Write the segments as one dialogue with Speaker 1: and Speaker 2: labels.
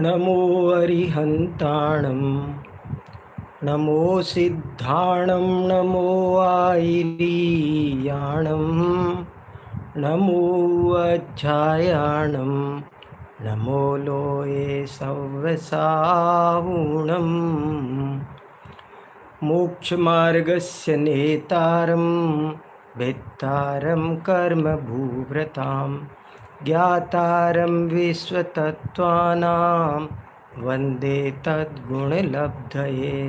Speaker 1: नमो अरिहन्ताणं नमो सिद्धाणं नमो आयिलीयाणं नमो अध्यायाणं नमो लोये सव्वसाहुणं मोक्षमार्गस्य नेतारं वेत्तारं कर्मभूभृतां ज्ञातारं विश्वतत्त्वानां वन्दे तद्गुणलब्धये।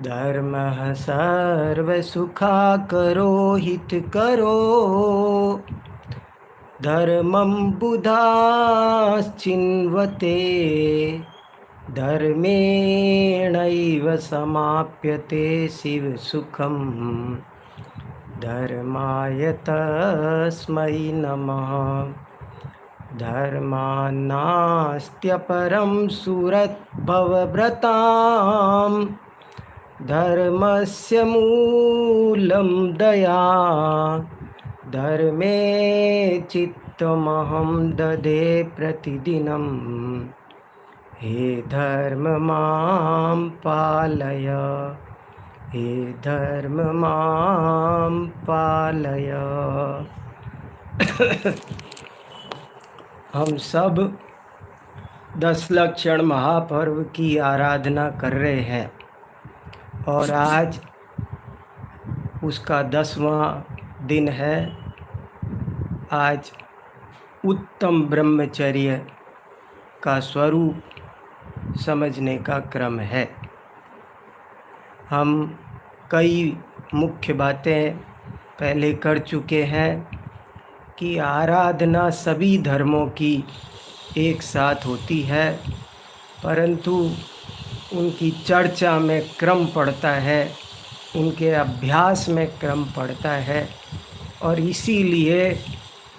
Speaker 1: धर्मः सर्वसुखाकरो हितकरो धर्मं बुधाश्चिन्वते धर्मेणैव समाप्यते शिवसुखम् धर्माय तस्मै नमः। धर्मान्नास्त्यपरं सुरद्भवव्रतां धर्मस्य मूलं दया धर्मे चित्तमहं ददे प्रतिदिनं हे धर्म मां पालय हे धर्म मां पालय। हम सब 10 लक्षण महापर्व की आराधना कर रहे हैं और आज उसका 10वां दिन है। आज उत्तम ब्रह्मचर्य का स्वरूप समझने का क्रम है। हम कई मुख्य बातें पहले कर चुके हैं कि आराधना सभी धर्मों की एक साथ होती है, परंतु उनकी चर्चा में क्रम पड़ता है, उनके अभ्यास में क्रम पड़ता है। और इसीलिए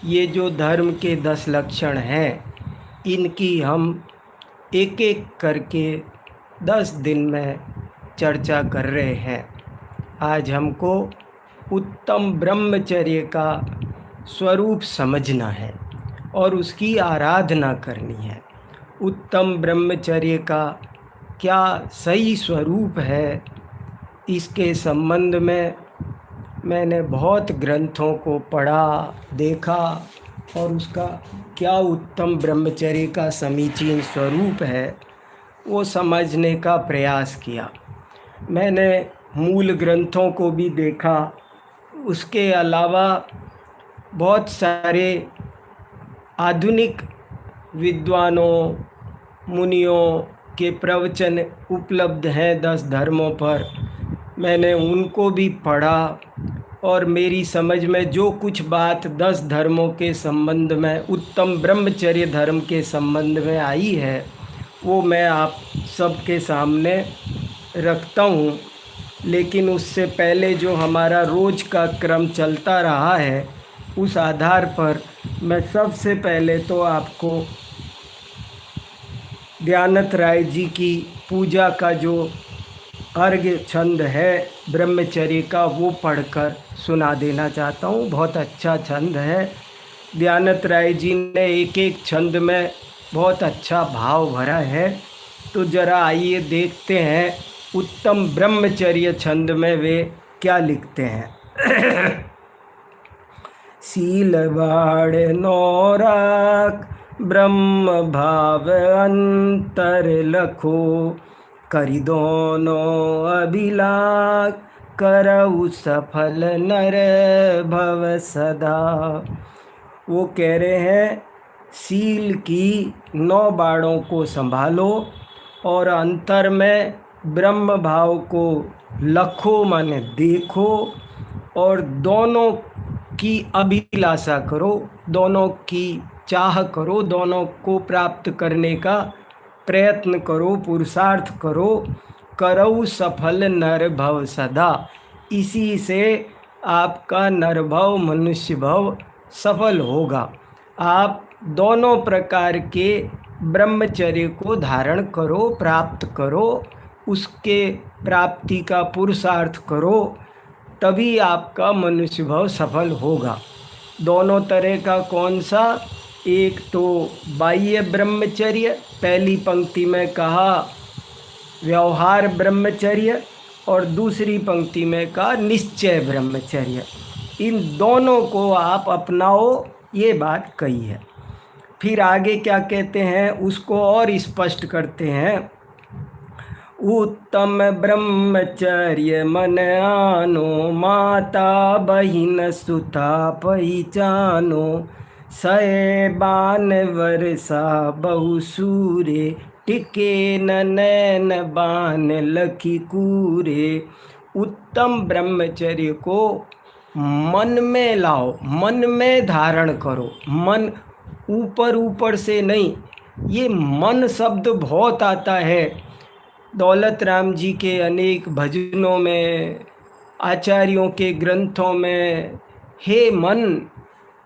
Speaker 1: ये जो धर्म के 10 लक्षण हैं, इनकी हम एक एक करके 10 दिन में चर्चा कर रहे हैं। आज हमको उत्तम ब्रह्मचर्य का स्वरूप समझना है और उसकी आराधना करनी है। उत्तम ब्रह्मचर्य का क्या सही स्वरूप है, इसके संबंध में मैंने बहुत ग्रंथों को पढ़ा, देखा और उसका क्या उत्तम ब्रह्मचर्य का समीचीन स्वरूप है वो समझने का प्रयास किया। मैंने मूल ग्रंथों को भी देखा, उसके अलावा बहुत सारे आधुनिक विद्वानों मुनियों के प्रवचन उपलब्ध हैं 10 धर्मों पर, मैंने उनको भी पढ़ा और मेरी समझ में जो कुछ बात 10 धर्मों के संबंध में, उत्तम ब्रह्मचर्य धर्म के संबंध में आई है, वो मैं आप सबके सामने रखता हूँ। लेकिन उससे पहले जो हमारा रोज़ का क्रम चलता रहा है, उस आधार पर मैं सबसे पहले तो आपको दयानंद राय जी की पूजा का जो अर्घ्य छंद है ब्रह्मचर्य का, वो पढ़कर सुना देना चाहता हूँ। बहुत अच्छा छंद है। दयानंद राय जी ने एक एक छंद में बहुत अच्छा भाव भरा है। तो ज़रा आइए देखते हैं उत्तम ब्रह्मचर्य छंद में वे क्या लिखते हैं। शील बाड़ नौराक ब्रह्म भाव अंतर लखो करि दोनों अभिलाष करऊ सफल नर भव सदा। वो कह रहे हैं शील की 9 बाड़ों को संभालो और अंतर में ब्रह्म भाव को लखो माने देखो, और दोनों की अभिलाषा करो, दोनों की चाह करो, दोनों को प्राप्त करने का प्रयत्न करो, पुरुषार्थ करो। करऊ सफल नर भव सदा, इसी से आपका नर भव मनुष्य भव सफल होगा। आप दोनों प्रकार के ब्रह्मचर्य को धारण करो, प्राप्त करो, उसके प्राप्ति का पुरुषार्थ करो, तभी आपका मनुष्य भव सफल होगा। दोनों तरह का कौन सा? एक तो बाह्य ब्रह्मचर्य, पहली पंक्ति में कहा व्यवहार ब्रह्मचर्य, और दूसरी पंक्ति में कहा निश्चय ब्रह्मचर्य। इन दोनों को आप अपनाओ, ये बात कही है। फिर आगे क्या कहते हैं उसको और स्पष्ट करते हैं। उत्तम ब्रह्मचर्य मन आनो, माता बहिन सुता पहिचानो, सैबान वर्षा बहु सूरे, टिके न नैन बान लखी कूरे। उत्तम ब्रह्मचर्य को मन में लाओ, मन में धारण करो। मन ऊपर ऊपर से नहीं, ये मन शब्द बहुत आता है दौलत राम जी के अनेक भजनों में, आचार्यों के ग्रंथों में। हे मन,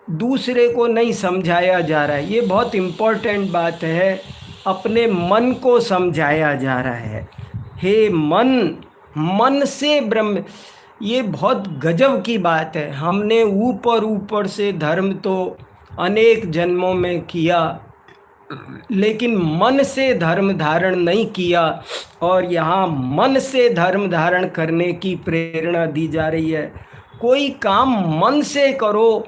Speaker 1: दूसरे को नहीं समझाया जा रहा है, ये बहुत इम्पोर्टेंट बात है, अपने मन को समझाया जा रहा है। हे मन, मन से ब्रह्म, ये बहुत गजब की बात है। हमने ऊपर ऊपर से धर्म तो अनेक जन्मों में किया, लेकिन मन से धर्म धारण नहीं किया, और यहाँ मन से धर्म धारण करने की प्रेरणा दी जा रही है। कोई काम मन से करो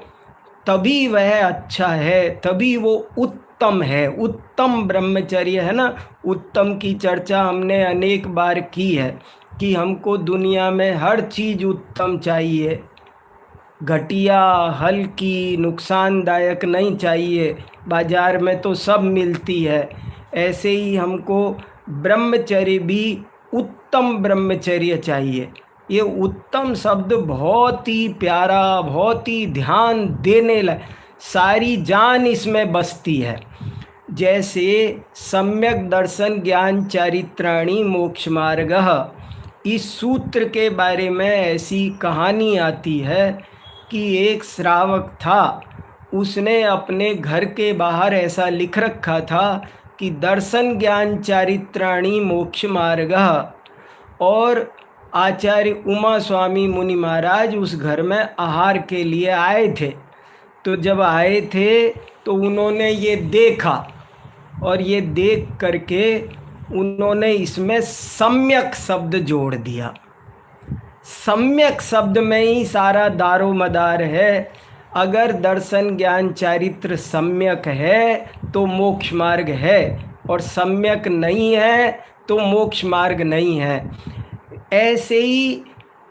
Speaker 1: तभी वह अच्छा है, तभी वो उत्तम है। उत्तम ब्रह्मचर्य है ना, उत्तम की चर्चा हमने अनेक बार की है कि हमको दुनिया में हर चीज़ उत्तम चाहिए, घटिया हल्की नुकसानदायक नहीं चाहिए। बाज़ार में तो सब मिलती है, ऐसे ही हमको ब्रह्मचर्य भी उत्तम ब्रह्मचर्य चाहिए। ये उत्तम शब्द बहुत ही प्यारा, बहुत ही ध्यान देने लायक, सारी जान इसमें बसती है। जैसे सम्यक दर्शन ज्ञान चारित्राणि मोक्ष मार्गः, इस सूत्र के बारे में ऐसी कहानी आती है कि एक श्रावक था, उसने अपने घर के बाहर ऐसा लिख रखा था कि दर्शन ज्ञान चारित्राणि मोक्ष मार्गः, और आचार्य उमा स्वामी मुनि महाराज उस घर में आहार के लिए आए थे। तो जब आए थे तो उन्होंने ये देखा, और ये देख करके उन्होंने इसमें सम्यक शब्द जोड़ दिया। सम्यक शब्द में ही सारा दारो मदार है। अगर दर्शन ज्ञान चारित्र सम्यक है तो मोक्ष मार्ग है, और सम्यक नहीं है तो मोक्ष मार्ग नहीं है। ऐसे ही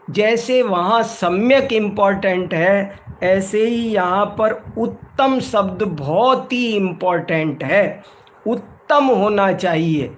Speaker 1: जैसे वहाँ सम्यक इम्पॉर्टेंट है, ऐसे ही यहाँ पर उत्तम शब्द बहुत ही इम्पॉर्टेंट है। उत्तम होना चाहिए।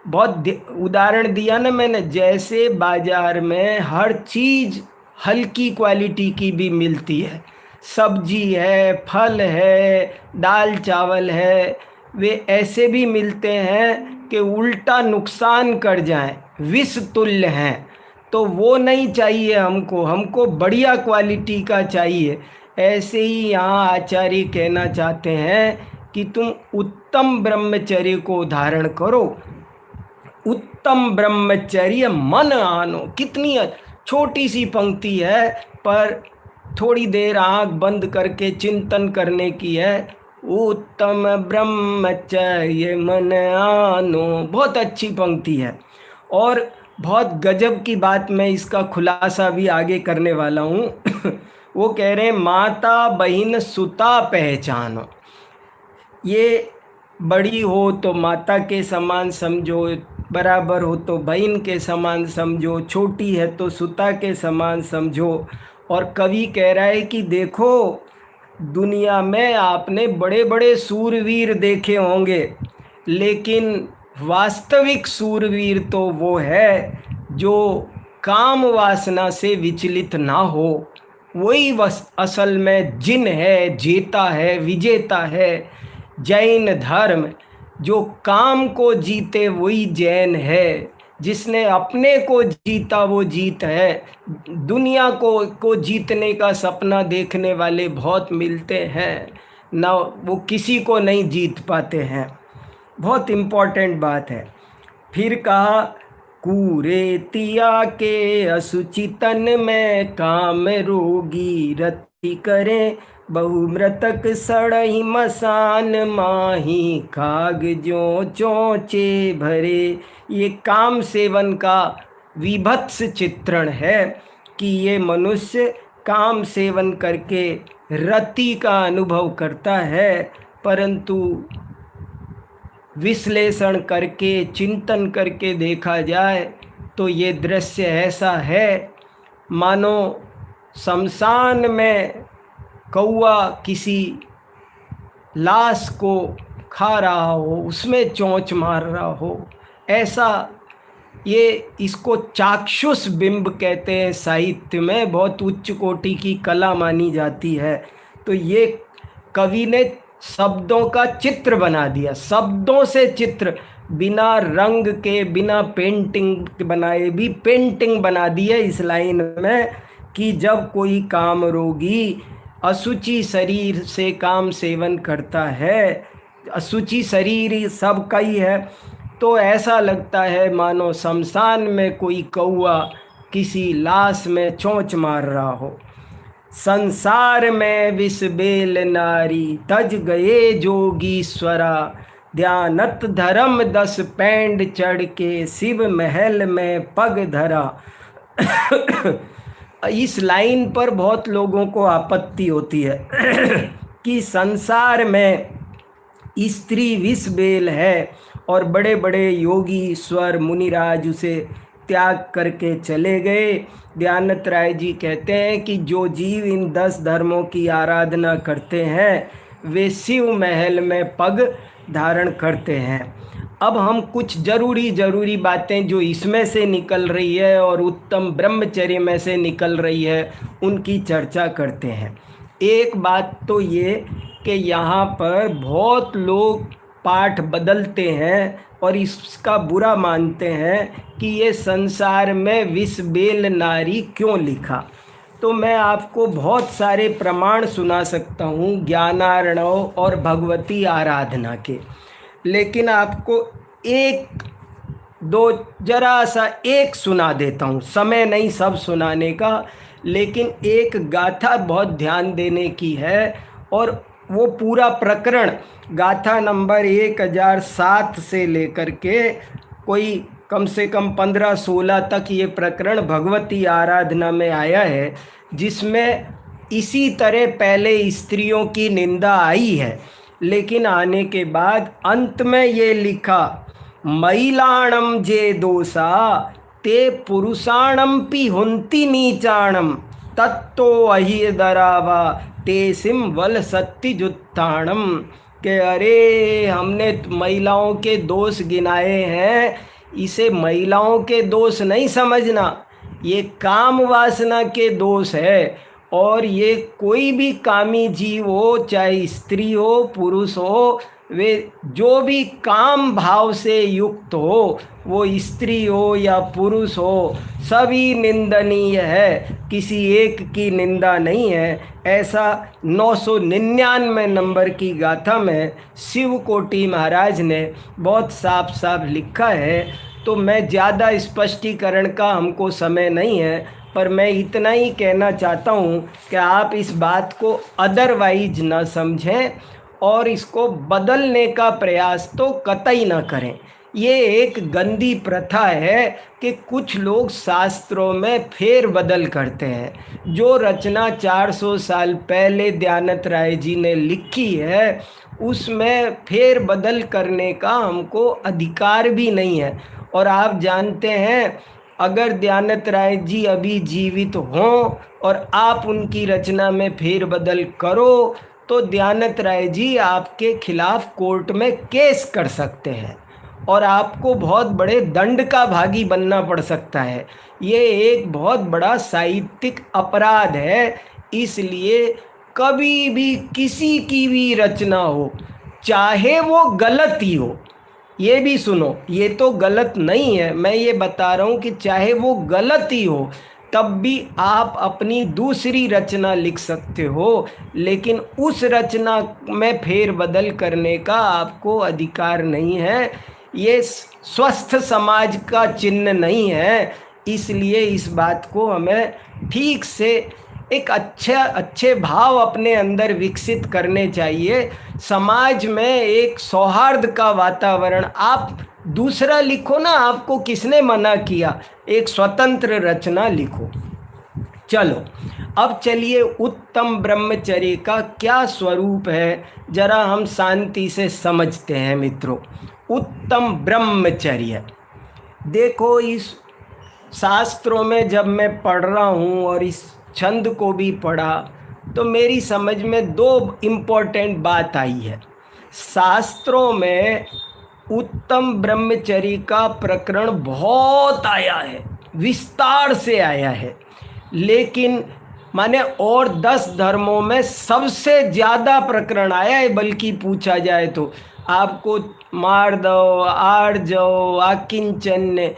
Speaker 1: बहुत उदाहरण दिया ना मैंने, जैसे बाज़ार में हर चीज़ हल्की क्वालिटी की भी मिलती है, सब्जी है, फल है, दाल चावल है, वे ऐसे भी मिलते हैं कि उल्टा नुकसान कर जाएं, विष तुल्य हैं। तो वो नहीं चाहिए हमको, हमको बढ़िया क्वालिटी का चाहिए। ऐसे ही यहाँ आचार्य कहना चाहते हैं कि तुम उत्तम ब्रह्मचर्य को धारण करो। उत्तम ब्रह्मचर्य मन आनो, कितनी छोटी सी पंक्ति है, पर थोड़ी देर आँख बंद करके चिंतन करने की है। उत्तम ब्रह्मचर्य मन आनो, बहुत अच्छी पंक्ति है। और बहुत गजब की बात, मैं इसका खुलासा भी आगे करने वाला हूँ। वो कह रहे हैं माता बहिन सुता पहचानो। ये बड़ी हो तो माता के समान समझो, बराबर हो तो बहन के समान समझो, छोटी है तो सुता के समान समझो। और कवि कह रहा है कि देखो, दुनिया में आपने बड़े बड़े सूरवीर देखे होंगे, लेकिन वास्तविक सूरवीर तो वो है जो काम वासना से विचलित ना हो। वही असल में जिन है, जेता है, विजेता है। जैन धर्म जो काम को जीते वही जैन है। जिसने अपने को जीता वो जीत है। दुनिया को जीतने का सपना देखने वाले बहुत मिलते हैं, ना वो किसी को नहीं जीत पाते हैं। बहुत इम्पोर्टेंट बात है। फिर कहा, कुरेतिया के असुचि तन में काम रोगी रति करें, बहु मृतक सड़ई मसान माही खाग जो चोंचे भरे। ये काम सेवन का विभत्स चित्रण है कि ये मनुष्य काम सेवन करके रति का अनुभव करता है, परंतु विश्लेषण करके, चिंतन करके देखा जाए तो ये दृश्य ऐसा है मानो शमशान में कौआ किसी लाश को खा रहा हो, उसमें चोंच मार रहा हो। ऐसा ये इसको चाक्षुष बिंब कहते हैं। साहित्य में बहुत उच्च कोटि की कला मानी जाती है। तो ये कवि ने शब्दों का चित्र बना दिया, शब्दों से चित्र, बिना रंग के, बिना पेंटिंग बनाए भी पेंटिंग बना दी है इस लाइन में कि जब कोई काम रोगी अशुचि शरीर से काम सेवन करता है, अशुचि शरीर ही सबका ही है, तो ऐसा लगता है मानो शमशान में कोई कौआ किसी लाश में चोंच मार रहा हो। संसार में विष बेल नारी तज गए जोगीश्वरा, ध्यानत धर्म 10 पैंड चढ़ के शिव महल में पग धरा। इस लाइन पर बहुत लोगों को आपत्ति होती है कि संसार में स्त्री विष बेल है और बड़े बड़े योगी ईश्वर मुनिराज उसे त्याग करके चले गए। दयानंद राय जी कहते हैं कि जो जीव इन 10 धर्मों की आराधना करते हैं वे शिव महल में पग धारण करते हैं। अब हम कुछ ज़रूरी बातें जो इसमें से निकल रही है और उत्तम ब्रह्मचर्य में से निकल रही है उनकी चर्चा करते हैं। एक बात तो ये कि यहाँ पर बहुत लोग पाठ बदलते हैं और इसका बुरा मानते हैं कि ये संसार में विष बेल नारी क्यों लिखा। तो मैं आपको बहुत सारे प्रमाण सुना सकता हूँ ज्ञानार्णव और भगवती आराधना के, लेकिन आपको एक दो जरा सा एक सुना देता हूँ। समय नहीं सब सुनाने का, लेकिन एक गाथा बहुत ध्यान देने की है और वो पूरा प्रकरण गाथा नंबर 1007 से लेकर के कोई कम से कम 15-16 तक ये प्रकरण भगवती आराधना में आया है, जिसमें इसी तरह पहले स्त्रियों की निंदा आई है, लेकिन आने के बाद अंत में ये लिखा, महिलाणम जे दोषा ते पुरुषाणम पि हुंति नीचाणम तत्तो अहिदरावा ते सिम वल सत्ति जुत्ताणम। के अरे हमने महिलाओं के दोष गिनाए हैं, इसे महिलाओं के दोष नहीं समझना, ये काम वासना के दोष है। और ये कोई भी कामी जीव हो, चाहे स्त्री हो पुरुष हो, वे जो भी काम भाव से युक्त हो, वो स्त्री हो या पुरुष हो, सभी निंदनीय है, किसी एक की निंदा नहीं है। ऐसा 999 नंबर की गाथा में शिव कोटि महाराज ने बहुत साफ साफ लिखा है। तो मैं ज़्यादा स्पष्टीकरण का हमको समय नहीं है, पर मैं इतना ही कहना चाहता हूँ कि आप इस बात को अदरवाइज ना समझें और इसको बदलने का प्रयास तो कतई ना करें। ये एक गंदी प्रथा है कि कुछ लोग शास्त्रों में फेर बदल करते हैं। जो रचना 400 साल पहले दयानंद राय जी ने लिखी है उसमें फेर बदल करने का हमको अधिकार भी नहीं है। और आप जानते हैं, अगर दयानंद राय जी अभी जीवित हों और आप उनकी रचना में फेर बदल करो तो दयानंद राय जी आपके खिलाफ कोर्ट में केस कर सकते हैं और आपको बहुत बड़े दंड का भागी बनना पड़ सकता है। ये एक बहुत बड़ा साहित्यिक अपराध है। इसलिए कभी भी किसी की भी रचना हो, चाहे वो गलत ही हो, ये भी सुनो, ये तो गलत नहीं है, मैं ये बता रहा हूँ कि चाहे वो गलत ही हो तब भी आप अपनी दूसरी रचना लिख सकते हो, लेकिन उस रचना में फेरबदल करने का आपको अधिकार नहीं है। ये स्वस्थ समाज का चिन्ह नहीं है। इसलिए इस बात को हमें ठीक से एक अच्छे भाव अपने अंदर विकसित करने चाहिए। समाज में एक सौहार्द का वातावरण, आप दूसरा लिखो ना, आपको किसने मना किया, एक स्वतंत्र रचना लिखो। चलो अब चलिए, उत्तम ब्रह्मचर्य का क्या स्वरूप है जरा हम शांति से समझते हैं मित्रों। उत्तम ब्रह्मचर्य, देखो इस शास्त्रों में जब मैं पढ़ रहा हूँ और इस छंद को भी पढ़ा तो मेरी समझ में दो इम्पोर्टेंट बात आई है। शास्त्रों में उत्तम ब्रह्मचर्य का प्रकरण बहुत आया है, विस्तार से आया है, लेकिन माने और 10 धर्मों में सबसे ज़्यादा प्रकरण आया है। बल्कि पूछा जाए तो आपको मार्दव, आर्जव, आकिंचन,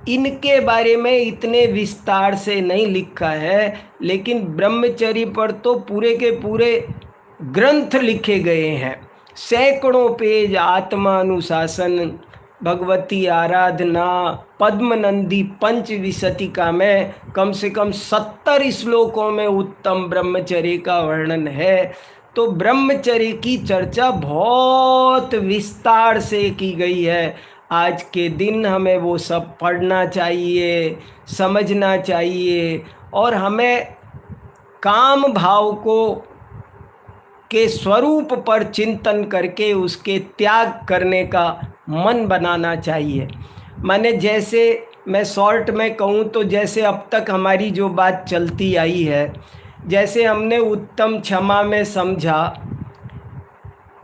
Speaker 1: इनके बारे में इतने विस्तार से नहीं लिखा है, लेकिन ब्रह्मचर्य पर तो पूरे के पूरे ग्रंथ लिखे गए हैं। सैकड़ों पेज आत्मानुशासन, भगवती आराधना, पद्मनंदी पंचविंशतिका में कम से कम 70 श्लोकों में उत्तम ब्रह्मचर्य का वर्णन है। तो ब्रह्मचर्य की चर्चा बहुत विस्तार से की गई है। आज के दिन हमें वो सब पढ़ना चाहिए, समझना चाहिए, और हमें काम भाव को के स्वरूप पर चिंतन करके उसके त्याग करने का मन बनाना चाहिए। माने जैसे मैं शॉर्ट में कहूँ तो जैसे अब तक हमारी जो बात चलती आई है, जैसे हमने उत्तम क्षमा में समझा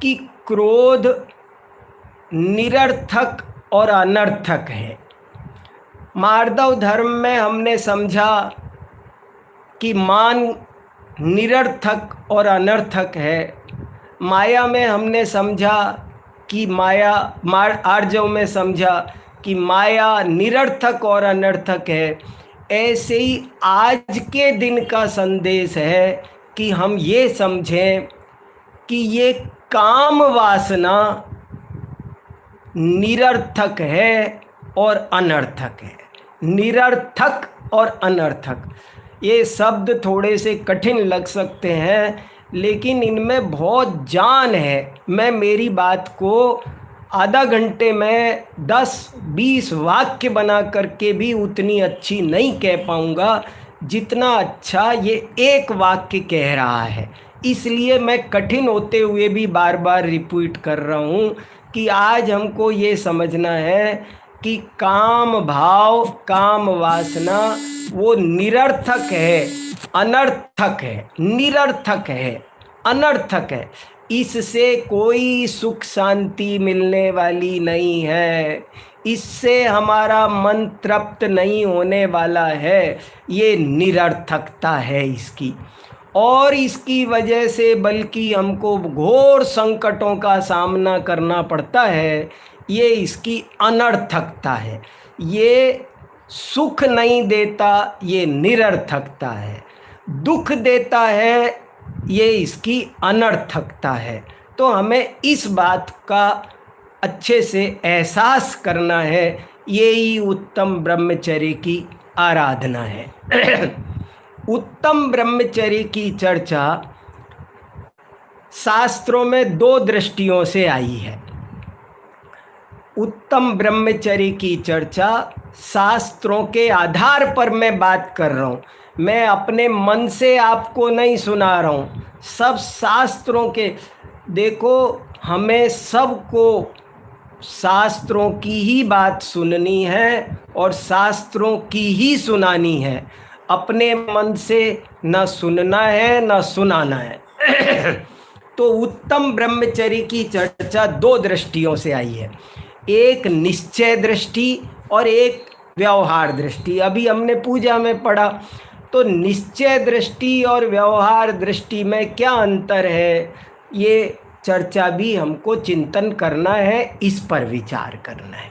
Speaker 1: कि क्रोध निरर्थक और अनर्थक है। मार्दव धर्म में हमने समझा कि मान निरर्थक और अनर्थक है। माया में हमने समझा कि आर्जव में समझा कि माया निरर्थक और अनर्थक है। ऐसे ही आज के दिन का संदेश है कि हम ये समझें कि ये काम वासना निरर्थक है और अनर्थक है। निरर्थक और अनर्थक, ये शब्द थोड़े से कठिन लग सकते हैं, लेकिन इनमें बहुत जान है। मैं मेरी बात को आधा घंटे में 10-20 वाक्य बना करके भी उतनी अच्छी नहीं कह पाऊँगा जितना अच्छा ये एक वाक्य कह रहा है। इसलिए मैं कठिन होते हुए भी बार बार रिपीट कर रहा हूँ कि आज हमको ये समझना है कि काम भाव, काम वासना वो निरर्थक है, अनर्थक है, निरर्थक है, अनर्थक है। इससे कोई सुख शांति मिलने वाली नहीं है, इससे हमारा मन तृप्त नहीं होने वाला है। ये निरर्थकता है इसकी, और इसकी वजह से बल्कि हमको घोर संकटों का सामना करना पड़ता है। ये इसकी अनर्थकता है। ये सुख नहीं देता, ये निरर्थकता है। दुख देता है, ये इसकी अनर्थकता है। तो हमें इस बात का अच्छे से एहसास करना है। यही उत्तम ब्रह्मचर्य की आराधना है। उत्तम ब्रह्मचर्य की चर्चा शास्त्रों में 2 दृष्टियों से आई है। उत्तम ब्रह्मचर्य की चर्चा शास्त्रों के आधार पर मैं बात कर रहा हूँ, मैं अपने मन से आपको नहीं सुना रहा हूँ। सब शास्त्रों के, देखो हमें सबको शास्त्रों की ही बात सुननी है और शास्त्रों की ही सुनानी है। अपने मन से न सुनना है न सुनाना है। तो उत्तम ब्रह्मचर्य की चर्चा 2 दृष्टियों से आई है। एक निश्चय दृष्टि और एक व्यवहार दृष्टि। अभी हमने पूजा में पढ़ा, तो निश्चय दृष्टि और व्यवहार दृष्टि में क्या अंतर है, ये चर्चा भी हमको चिंतन करना है, इस पर विचार करना है।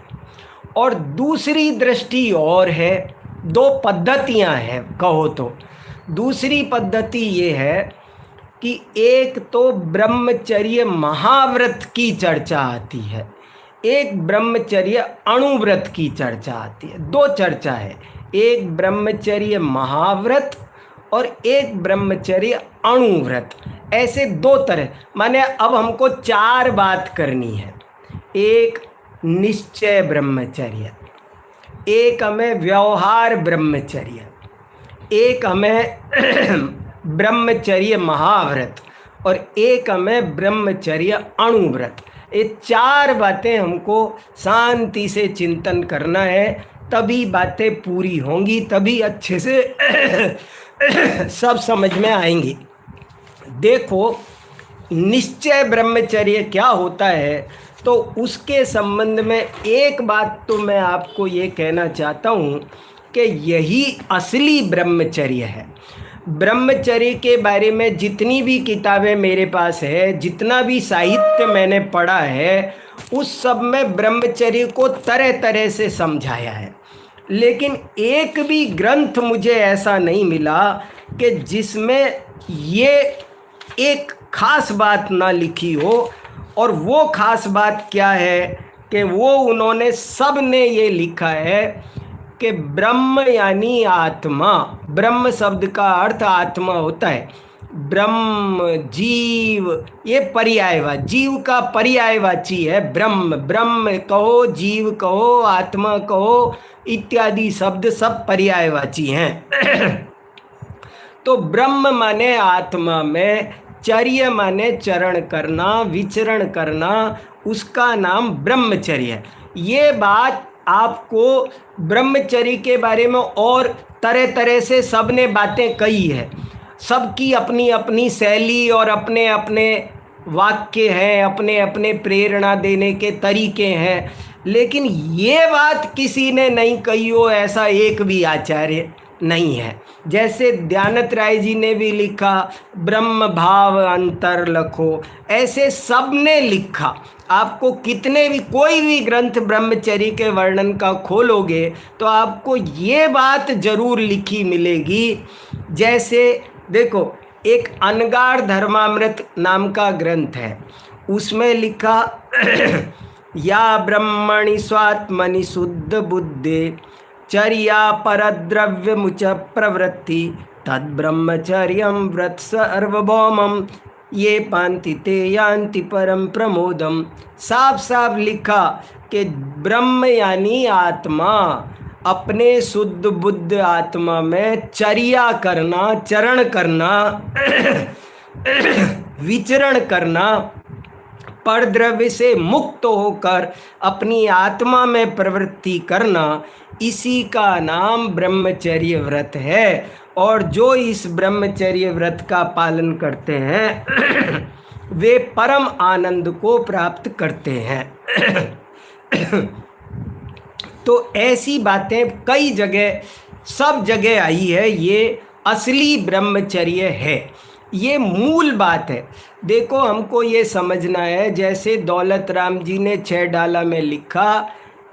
Speaker 1: और दूसरी दृष्टि और है, दो पद्धतियां हैं कहो तो। दूसरी पद्धति ये है कि एक तो ब्रह्मचर्य महाव्रत की चर्चा आती है, एक ब्रह्मचर्य अणुव्रत की चर्चा आती है। दो चर्चा है, एक ब्रह्मचर्य महाव्रत और एक ब्रह्मचर्य अणुव्रत। ऐसे दो तरह, माने अब हमको चार बात करनी है। एक निश्चय ब्रह्मचर्य, एक हमें व्यवहार ब्रह्मचर्य, एक हमें ब्रह्मचर्य महाव्रत और एक हमें ब्रह्मचर्य अणुव्रत। ये चार बातें हमको शांति से चिंतन करना है, तभी बातें पूरी होंगी, तभी अच्छे से सब समझ में आएंगी। देखो, निश्चय ब्रह्मचर्य क्या होता है, तो उसके संबंध में एक बात तो मैं आपको ये कहना चाहता हूँ कि यही असली ब्रह्मचर्य है। ब्रह्मचर्य के बारे में जितनी भी किताबें मेरे पास है, जितना भी साहित्य मैंने पढ़ा है, उस सब में ब्रह्मचर्य को तरह तरह से समझाया है, लेकिन एक भी ग्रंथ मुझे ऐसा नहीं मिला कि जिसमें ये एक खास बात ना लिखी हो। और वो खास बात क्या है कि वो उन्होंने सब ने ये लिखा है कि ब्रह्म यानी आत्मा। ब्रह्म शब्द का अर्थ आत्मा होता है। ब्रह्म, जीव, ये पर्यायवाची, जीव का पर्यायवाची है ब्रह्म। ब्रह्म कहो, जीव कहो, आत्मा कहो, इत्यादि शब्द सब पर्यायवाची हैं। तो ब्रह्म माने आत्मा में, चर्य माने चरण करना, विचरण करना, उसका नाम ब्रह्मचर्य है। ये बात आपको ब्रह्मचर्य के बारे में और तरह तरह से सब ने बातें कही है, सबकी अपनी अपनी शैली और अपने अपने वाक्य हैं, अपने अपने प्रेरणा देने के तरीके हैं, लेकिन ये बात किसी ने नहीं कही हो ऐसा एक भी आचार्य नहीं है। जैसे दयानंद राय जी ने भी लिखा, ब्रह्म भाव अंतर लखो, ऐसे सब ने लिखा। आपको कितने भी, कोई भी ग्रंथ ब्रह्मचर्य के वर्णन का खोलोगे तो आपको ये बात जरूर लिखी मिलेगी। जैसे देखो, एक अनगार धर्मामृत नाम का ग्रंथ है, उसमें लिखा या ब्रह्मणि स्वात्मनि शुद्ध बुद्धे चर्या परद्रव्य मुच प्रवृत्ति तद ब्रह्मचर्यम व्रत सर्वभौमम ये पांति ते यान्ति परम प्रमोदम। साफ साफ लिखा कि ब्रह्म यानी आत्मा, अपने शुद्ध बुद्ध आत्मा में चर्या करना, चरण करना, विचरण करना, परद्रव्य से मुक्त होकर अपनी आत्मा में प्रवृत्ति करना, इसी का नाम ब्रह्मचर्य व्रत है। और जो इस ब्रह्मचर्य व्रत का पालन करते हैं वे परम आनंद को प्राप्त करते हैं। तो ऐसी बातें कई जगह, सब जगह आई है। ये असली ब्रह्मचर्य है, ये मूल बात है। देखो, हमको ये समझना है, जैसे दौलत राम जी ने 6 डाला में लिखा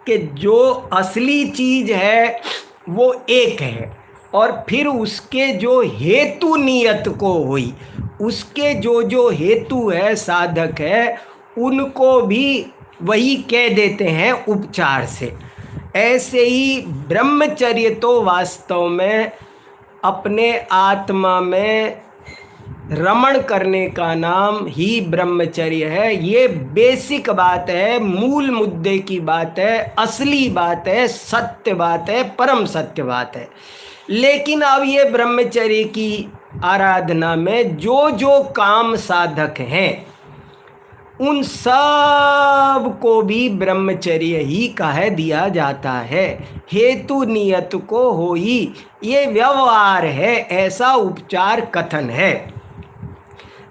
Speaker 1: कि जो असली चीज़ है वो एक है, और फिर उसके जो हेतु नियत को हुई, उसके जो जो हेतु है, साधक है, उनको भी वही कह देते हैं उपचार से। ऐसे ही ब्रह्मचर्य तो वास्तव में अपने आत्मा में रमण करने का नाम ही ब्रह्मचर्य है। ये बेसिक बात है, मूल मुद्दे की बात है, असली बात है, सत्य बात है, परम सत्य बात है। लेकिन अब ये ब्रह्मचर्य की आराधना में जो जो काम साधक हैं, उन सब को भी ब्रह्मचर्य ही कह दिया जाता है। हेतु नियत को होई, ये व्यवहार है, ऐसा उपचार कथन है।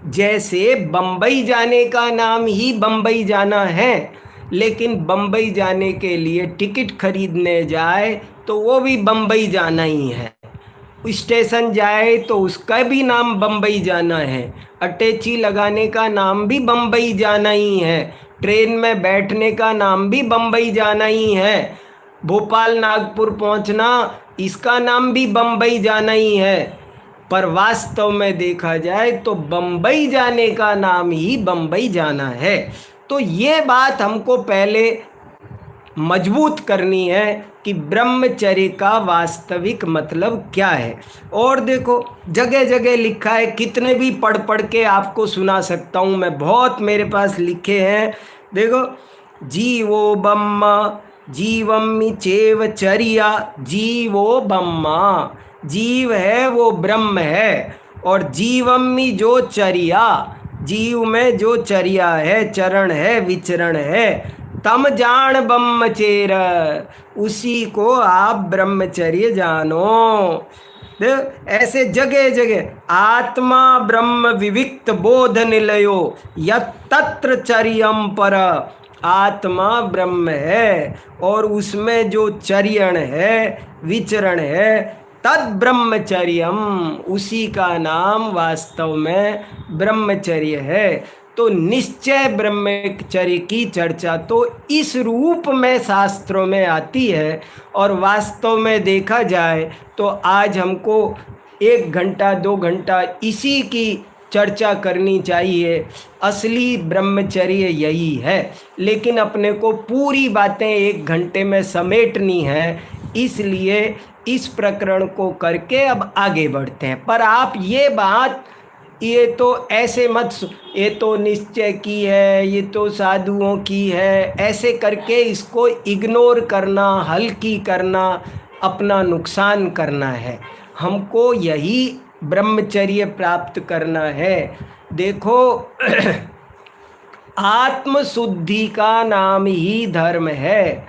Speaker 1: जैसे बम्बई जाने का नाम ही बम्बई जाना है, लेकिन बम्बई जाने के लिए टिकट खरीदने जाए तो वो भी बम्बई जाना ही है। स्टेशन जाए तो उसका भी नाम बम्बई जाना है। अटैची लगाने का नाम भी बम्बई जाना ही है। ट्रेन में बैठने का नाम भी बम्बई जाना ही है। भोपाल नागपुर पहुंचना, इसका नाम भी बम्बई जाना ही है। पर वास्तव में देखा जाए तो बम्बई जाने का नाम ही बम्बई जाना है। तो ये बात हमको पहले मजबूत करनी है कि ब्रह्मचर्य का वास्तविक मतलब क्या है। और देखो जगह जगह लिखा है, कितने भी पढ़ पढ़ के आपको सुना सकता हूँ मैं, बहुत मेरे पास लिखे हैं। देखो, जीवो ब्रह्म जीवम्मि चैव चर्या, जीवो ब्रह्मा, जीव है वो ब्रह्म है, और जीवम्मि जो चर्या, जीव में जो चर्या है, चरण है, विचरण है, तम जान ब्रह्मचेर, उसी को आप ब्रह्मचर्य जानो। ऐसे जगह जगह आत्मा ब्रह्म विविक्त बोध निलयो यत्र चर्यम पर, आत्मा ब्रह्म है और उसमें जो चर्यण है, विचरण है, तद ब्रह्मचर्यम, उसी का नाम वास्तव में ब्रह्मचर्य है। तो निश्चय ब्रह्मचर्य की चर्चा तो इस रूप में शास्त्रों में आती है। और वास्तव में देखा जाए तो आज हमको 1 घंटा 2 घंटा इसी की चर्चा करनी चाहिए। असली ब्रह्मचर्य यही है, लेकिन अपने को पूरी बातें 1 घंटे में समेटनी है, इसलिए इस प्रकरण को करके अब आगे बढ़ते हैं। पर आप ये बात, ये तो ऐसे मत, ये तो निश्चय की है, ये तो साधुओं की है, ऐसे करके इसको इग्नोर करना, हल्की करना, अपना नुकसान करना है। हमको यही ब्रह्मचर्य प्राप्त करना है। देखो आत्मशुद्धि का नाम ही धर्म है,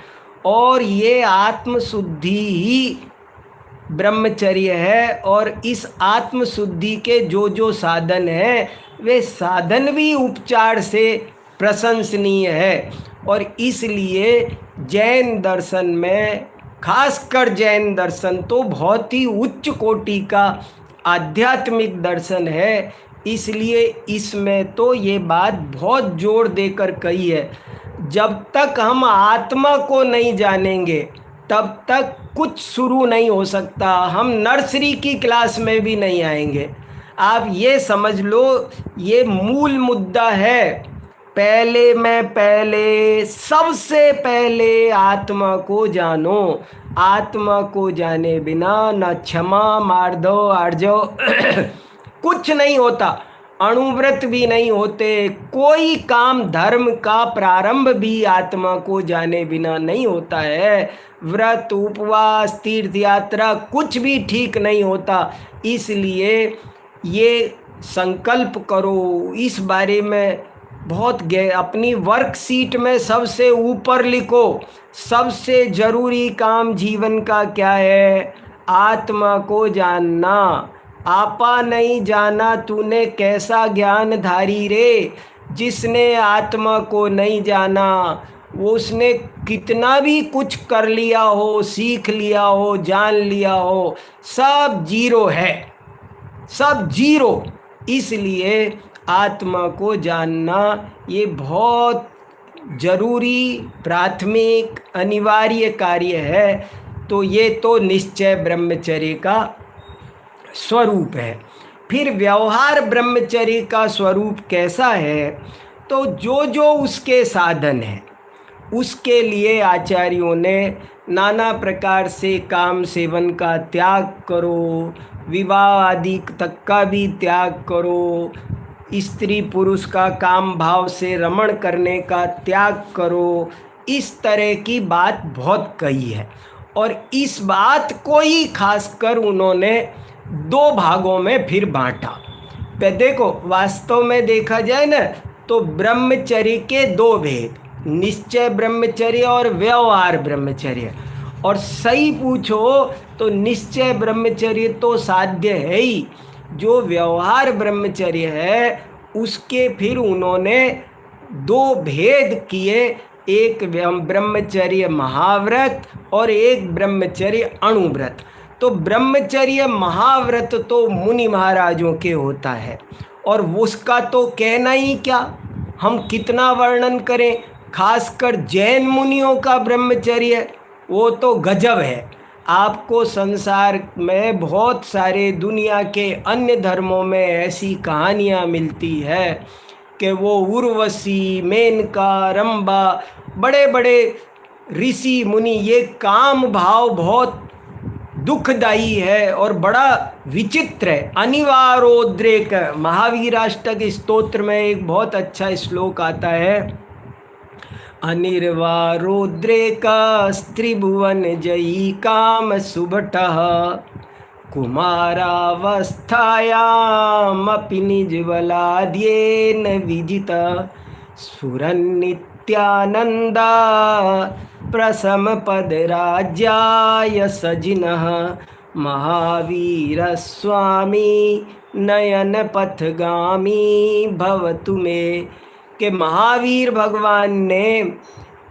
Speaker 1: और ये आत्मशुद्धि ही ब्रह्मचर्य है। और इस आत्मशुद्धि के जो जो साधन हैं, वे साधन भी उपचार से प्रशंसनीय है। और इसलिए जैन दर्शन में, खासकर जैन दर्शन तो बहुत ही उच्च कोटि का आध्यात्मिक दर्शन है, इसलिए इसमें तो ये बात बहुत जोर देकर कही है, जब तक हम आत्मा को नहीं जानेंगे तब तक कुछ शुरू नहीं हो सकता। हम नर्सरी की क्लास में भी नहीं आएंगे। आप ये समझ लो, ये मूल मुद्दा है। पहले में पहले, सबसे पहले आत्मा को जानो। आत्मा को जाने बिना न क्षमा, मार्दव, आर्जव कुछ नहीं होता, अणुव्रत भी नहीं होते, कोई काम धर्म का प्रारंभ भी आत्मा को जाने बिना नहीं होता है। व्रत, उपवास, तीर्थ यात्रा कुछ भी ठीक नहीं होता। इसलिए ये संकल्प करो, इस बारे में बहुत अपनी वर्कशीट में सबसे ऊपर लिखो, सबसे ज़रूरी काम जीवन का क्या है? आत्मा को जानना। आपा नहीं जाना तूने कैसा ज्ञान धारी रे। जिसने आत्मा को नहीं जाना, वो उसने कितना भी कुछ कर लिया हो, सीख लिया हो, जान लिया हो, सब जीरो है, सब जीरो। इसलिए आत्मा को जानना ये बहुत ज़रूरी, प्राथमिक, अनिवार्य कार्य है। तो ये तो निश्चय ब्रह्मचर्य का स्वरूप है। फिर व्यवहार ब्रह्मचर्य का स्वरूप कैसा है? तो जो जो उसके साधन हैं, उसके लिए आचार्यों ने नाना प्रकार से काम सेवन का त्याग करो, विवाह आदि तक का भी त्याग करो, स्त्री पुरुष का काम भाव से रमण करने का त्याग करो, इस तरह की बात बहुत कही है। और इस बात को ही खासकर उन्होंने 2 भागों में फिर बांटा। पे देखो, वास्तव में देखा जाए ना तो ब्रह्मचर्य के 2 भेद, निश्चय ब्रह्मचर्य और व्यवहार ब्रह्मचर्य। और सही पूछो तो निश्चय ब्रह्मचर्य तो साध्य है ही, जो व्यवहार ब्रह्मचर्य है उसके फिर उन्होंने 2 भेद किए। एक ब्रह्मचर्य महाव्रत और एक ब्रह्मचर्य अणुव्रत। तो ब्रह्मचर्य महाव्रत तो मुनि महाराजों के होता है, और उसका तो कहना ही क्या, हम कितना वर्णन करें। खासकर जैन मुनियों का ब्रह्मचर्य वो तो गजब है। आपको संसार में बहुत सारे दुनिया के अन्य धर्मों में ऐसी कहानियाँ मिलती है कि वो उर्वशी, मेनका, रंभा, बड़े बड़े ऋषि मुनि, ये काम भाव बहुत दुखदाई है और बड़ा विचित्र है। अनिवारोद्रेक, महावीराष्टक स्तोत्र में एक बहुत अच्छा श्लोक आता है, अनिर्वारोद्रेक स्त्रिभुवन जयी काम सुभटः कुमारावस्थायामपि निजबलाद्येन विजितः स्फुरन्नित्यानन्दा प्रशमपदराज्याय सजिनः महावीरस्वामी नयनपथगामी भवतु मे। कि महावीर भगवान ने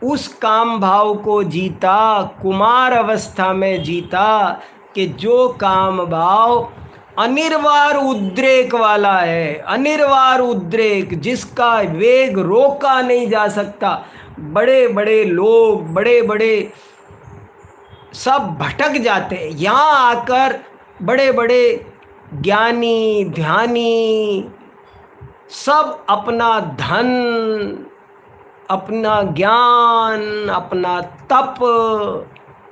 Speaker 1: उस काम भाव को जीता, कुमार अवस्था में जीता, कि जो काम भाव अनिर्वार उद्रेक वाला है, अनिर्वार उद्रेक जिसका वेग रोका नहीं जा सकता। बड़े बड़े लोग, बड़े बड़े सब भटक जाते हैं, यहाँ आकर बड़े बड़े ज्ञानी ध्यानी सब अपना धन, अपना ज्ञान, अपना तप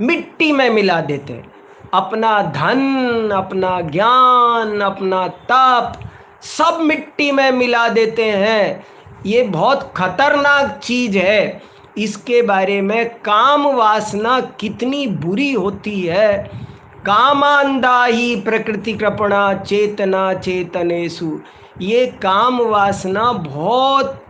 Speaker 1: मिट्टी में मिला देते हैं। अपना धन, अपना ज्ञान, अपना तप सब मिट्टी में मिला देते हैं। ये बहुत खतरनाक चीज़ है। इसके बारे में काम वासना कितनी बुरी होती है। कामांधा ही प्रकृति कृपणा चेतना चेतनेषु। ये काम वासना बहुत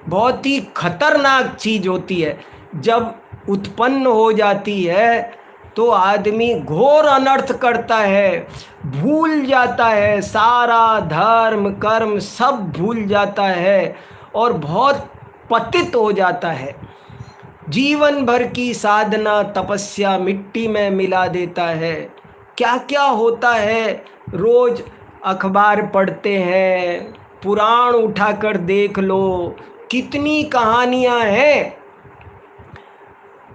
Speaker 1: बहुत ही खतरनाक चीज़ होती है। जब उत्पन्न हो जाती है तो आदमी घोर अनर्थ करता है, भूल जाता है, सारा धर्म कर्म सब भूल जाता है और बहुत पतित हो जाता है। जीवन भर की साधना तपस्या मिट्टी में मिला देता है। क्या क्या होता है, रोज़ अखबार पढ़ते हैं, पुराण उठाकर देख लो, कितनी कहानियाँ हैं।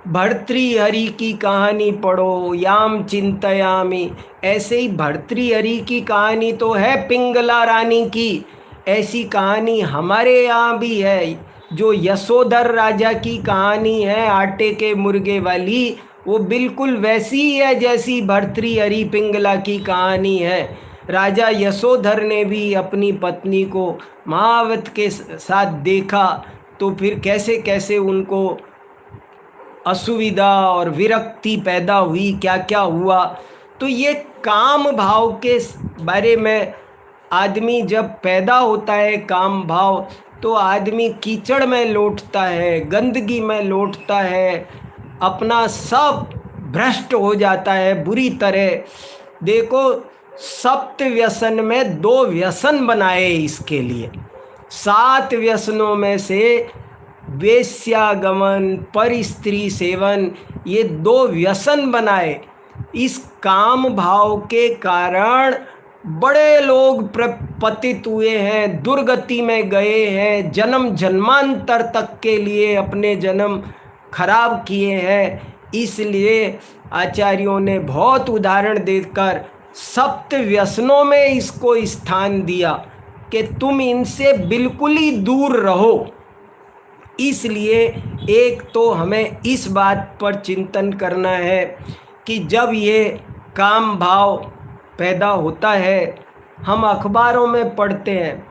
Speaker 1: भर्तृहरि की कहानी पढ़ो, याम चिंतयामि, ऐसे ही भर्तृहरि की कहानी तो है पिंगला रानी की। ऐसी कहानी हमारे यहाँ भी है। जो यशोधर राजा की कहानी है आटे के मुर्गे वाली, वो बिल्कुल वैसी ही है जैसी भर्तृहरि पिंगला की कहानी है। राजा यशोधर ने भी अपनी पत्नी को महावत के साथ देखा तो फिर कैसे कैसे उनको असुविधा और विरक्ति पैदा हुई, क्या क्या हुआ। तो ये काम भाव के बारे में आदमी जब पैदा होता है काम भाव, तो आदमी कीचड़ में लौटता है, गंदगी में लौटता है, अपना सब भ्रष्ट हो जाता है बुरी तरह। देखो, सप्त व्यसन में 2 व्यसन बनाए इसके लिए। 7 व्यसनों में से वेश्यागमन, पर स्त्री सेवन, ये 2 व्यसन बनाए। इस काम भाव के कारण बड़े लोग पतित हुए हैं, दुर्गति में गए हैं, जन्म जन्मांतर तक के लिए अपने जन्म खराब किए हैं। इसलिए आचार्यों ने बहुत उदाहरण देकर सप्त व्यसनों में इसको स्थान दिया कि तुम इनसे बिल्कुल ही दूर रहो। इसलिए एक तो हमें इस बात पर चिंतन करना है कि जब ये काम भाव पैदा होता है, हम अखबारों में पढ़ते हैं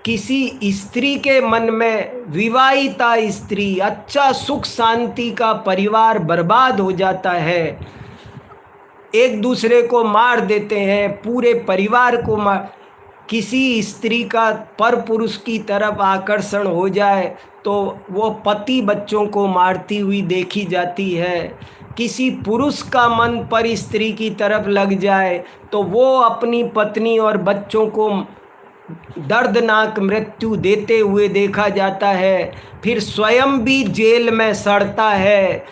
Speaker 1: किसी स्त्री के मन में, विवाहिता स्त्री, अच्छा सुख शांति का परिवार बर्बाद हो जाता है, एक दूसरे को मार देते हैं, पूरे परिवार को मार। किसी स्त्री का पर पुरुष की तरफ आकर्षण हो जाए तो वो पति बच्चों को मारती हुई देखी जाती है। किसी पुरुष का मन पर स्त्री की तरफ लग जाए तो वो अपनी पत्नी और बच्चों को दर्दनाक मृत्यु देते हुए देखा जाता है, फिर स्वयं भी जेल में सड़ता है,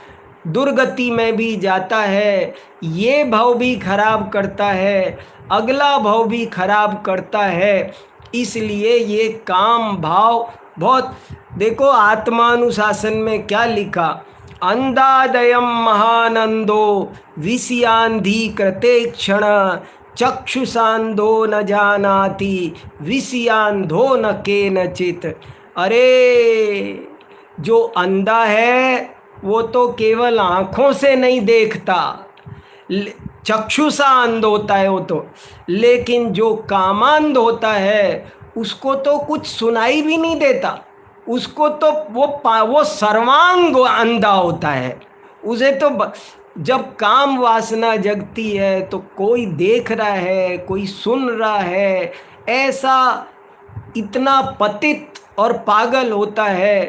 Speaker 1: दुर्गति में भी जाता है, ये भाव भी खराब करता है, अगला भाव भी खराब करता है। इसलिए ये काम भाव बहुत, देखो आत्मानुशासन में क्या लिखा, अंधादयम महानंदो विषयांधी कृते क्षण चक्षुषांधो न जानाति विषयांधो न केनचित। अरे जो अंधा है वो तो केवल आँखों से नहीं देखता, चक्षुषा अंध होता है वो तो, लेकिन जो कामांध होता है उसको तो कुछ सुनाई भी नहीं देता, उसको तो वो सर्वांग अंधा होता है। उसे तो जब काम वासना जगती है तो कोई देख रहा है, कोई सुन रहा है, ऐसा इतना पतित और पागल होता है।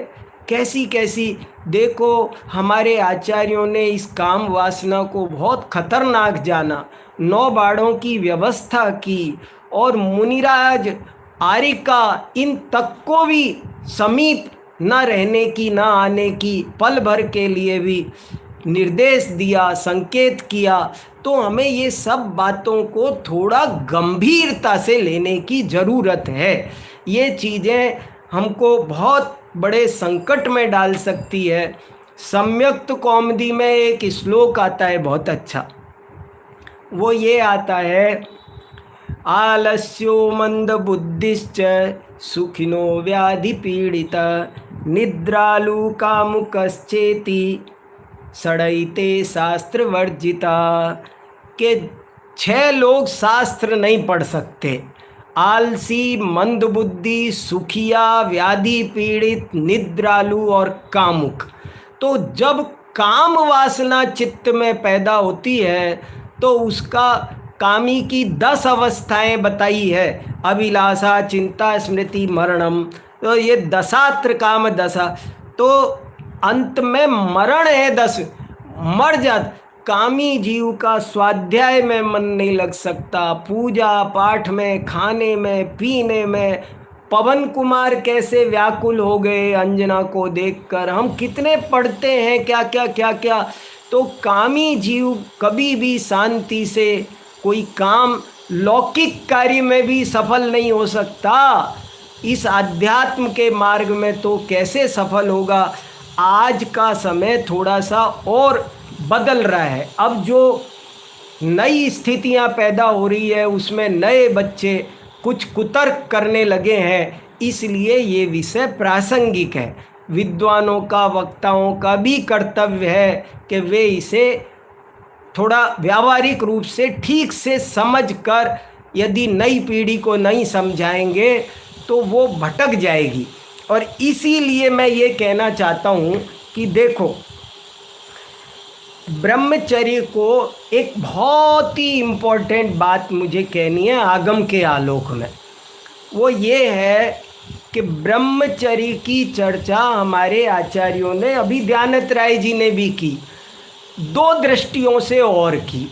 Speaker 1: कैसी कैसी, देखो हमारे आचार्यों ने इस काम वासना को बहुत खतरनाक जाना, 9 बाड़ों की व्यवस्था की, और मुनिराज आरिका इन तक को भी समीप न रहने की, न आने की, पल भर के लिए भी निर्देश दिया, संकेत किया। तो हमें ये सब बातों को थोड़ा गंभीरता से लेने की ज़रूरत है। ये चीज़ें हमको बहुत बड़े संकट में डाल सकती है। सम्यक्त कौमुदी में एक श्लोक आता है बहुत अच्छा, वो ये आता है, आलस्यो मंद बुद्धिश्च सुखिनो व्याधि पीड़ित निद्रालु कामुकश्चेति षडयिते शास्त्र वर्जिता। के 6 लोग शास्त्र नहीं पढ़ सकते, आलसी, मंदबुद्धि, सुखिया, व्याधि पीड़ित, निद्रालु और कामुक। तो जब काम वासना चित्त में पैदा होती है तो उसका कामी की 10 अवस्थाएं बताई है, अभिलाषा, चिंता, स्मृति, मरणम। तो ये दशात्र काम दशा, तो अंत में मरण है 10, मर जात। कामी जीव का स्वाध्याय में मन नहीं लग सकता, पूजा पाठ में, खाने में, पीने में। पवन कुमार कैसे व्याकुल हो गए अंजना को देखकर, हम कितने पढ़ते हैं क्या क्या क्या क्या। तो कामी जीव कभी भी शांति से कोई काम लौकिक कार्य में भी सफल नहीं हो सकता, इस आध्यात्म के मार्ग में तो कैसे सफल होगा। आज का समय थोड़ा सा और बदल रहा है, अब जो नई स्थितियां पैदा हो रही है उसमें नए बच्चे कुछ कुतर्क करने लगे हैं, इसलिए ये विषय प्रासंगिक है। विद्वानों का, वक्ताओं का भी कर्तव्य है कि वे इसे थोड़ा व्यावहारिक रूप से ठीक से समझकर, यदि नई पीढ़ी को नहीं समझाएंगे तो वो भटक जाएगी। और इसीलिए मैं ये कहना चाहता हूँ कि देखो, ब्रह्मचर्य को एक बहुत ही इम्पोर्टेंट बात मुझे कहनी है आगम के आलोक में, वो ये है कि ब्रह्मचर्य की चर्चा हमारे आचार्यों ने, अभी ध्यानत राय जी ने भी की, 2 दृष्टियों से और की।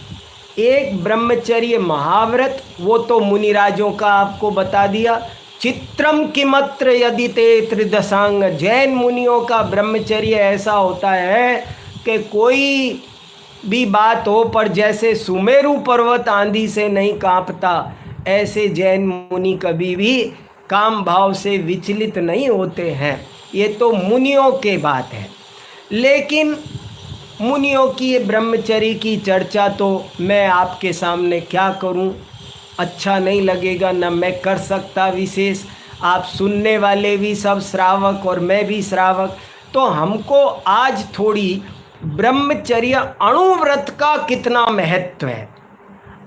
Speaker 1: एक ब्रह्मचर्य महाव्रत, वो तो मुनिराजों का आपको बता दिया, चित्रम किमत्र यदि ते त्रिदशांग, जैन मुनियों का ब्रह्मचर्य ऐसा होता है कि कोई भी बात हो पर जैसे सुमेरु पर्वत आंधी से नहीं कांपता, ऐसे जैन मुनि कभी भी काम भाव से विचलित नहीं होते हैं। ये तो मुनियों के बात है, लेकिन मुनियों की ब्रह्मचर्य की चर्चा तो मैं आपके सामने क्या करूं, अच्छा नहीं लगेगा, न मैं कर सकता विशेष, आप सुनने वाले भी सब श्रावक और मैं भी श्रावक। तो हमको आज थोड़ी ब्रह्मचर्य अणुव्रत का कितना महत्व है,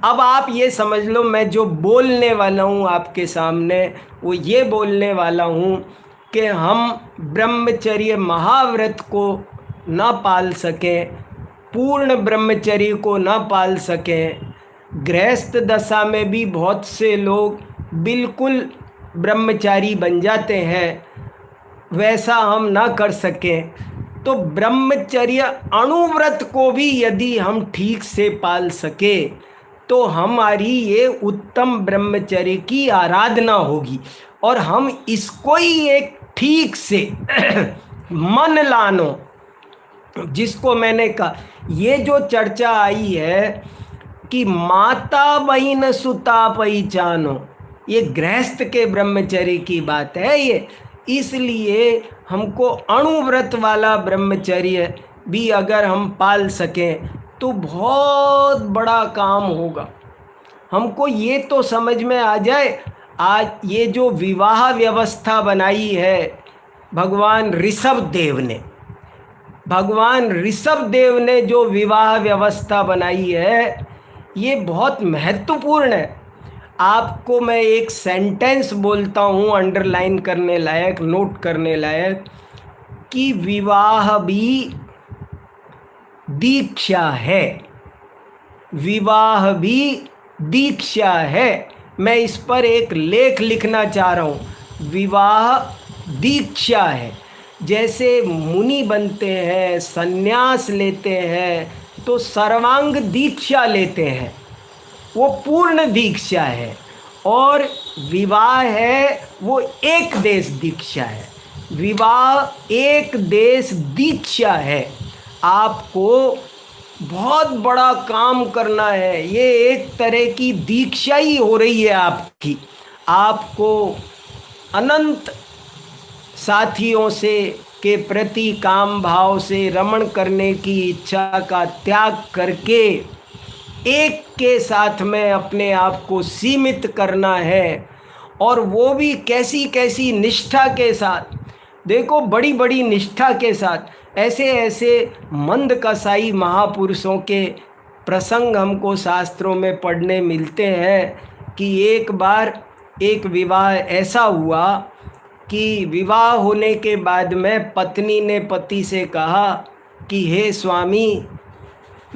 Speaker 1: अब आप ये समझ लो। मैं जो बोलने वाला हूँ आपके सामने वो ये बोलने वाला हूँ कि हम ब्रह्मचर्य महाव्रत को न पाल सकें, पूर्ण ब्रह्मचर्य को न पाल सकें, गृहस्थ दशा में भी बहुत से लोग बिल्कुल ब्रह्मचारी बन जाते हैं, वैसा हम ना कर सकें, तो ब्रह्मचर्य अणुव्रत को भी यदि हम ठीक से पाल सके तो हमारी ये उत्तम ब्रह्मचर्य की आराधना होगी। और हम इसको ही एक ठीक से मन लानो, जिसको मैंने कहा, ये जो चर्चा आई है कि माता बहिन सुता पहचानो, ये गृहस्थ के ब्रह्मचर्य की बात है ये। इसलिए हमको अणुव्रत वाला ब्रह्मचर्य भी अगर हम पाल सकें तो बहुत बड़ा काम होगा। हमको ये तो समझ में आ जाए, आज ये जो विवाह व्यवस्था बनाई है भगवान ऋषभ देव ने जो विवाह व्यवस्था बनाई है, ये बहुत महत्वपूर्ण है। आपको मैं एक सेंटेंस बोलता हूँ, अंडरलाइन करने लायक, नोट करने लायक, कि विवाह भी दीक्षा है। विवाह भी दीक्षा है। मैं इस पर एक लेख लिखना चाह रहा हूँ। विवाह दीक्षा है। जैसे मुनि बनते हैं, संन्यास लेते हैं, तो सर्वांग दीक्षा लेते हैं, वो पूर्ण दीक्षा है। और विवाह है वो एक देश दीक्षा है। विवाह एक देश दीक्षा है। आपको बहुत बड़ा काम करना है, ये एक तरह की दीक्षा ही हो रही है आपकी। आपको अनंत साथियों से के प्रति काम भाव से रमण करने की इच्छा का त्याग करके एक के साथ में अपने आप को सीमित करना है। और वो भी कैसी कैसी निष्ठा के साथ, देखो बड़ी बड़ी निष्ठा के साथ। ऐसे ऐसे मंद कसाई महापुरुषों के प्रसंग हमको शास्त्रों में पढ़ने मिलते हैं कि एक बार एक विवाह ऐसा हुआ कि विवाह होने के बाद में पत्नी ने पति से कहा कि हे स्वामी,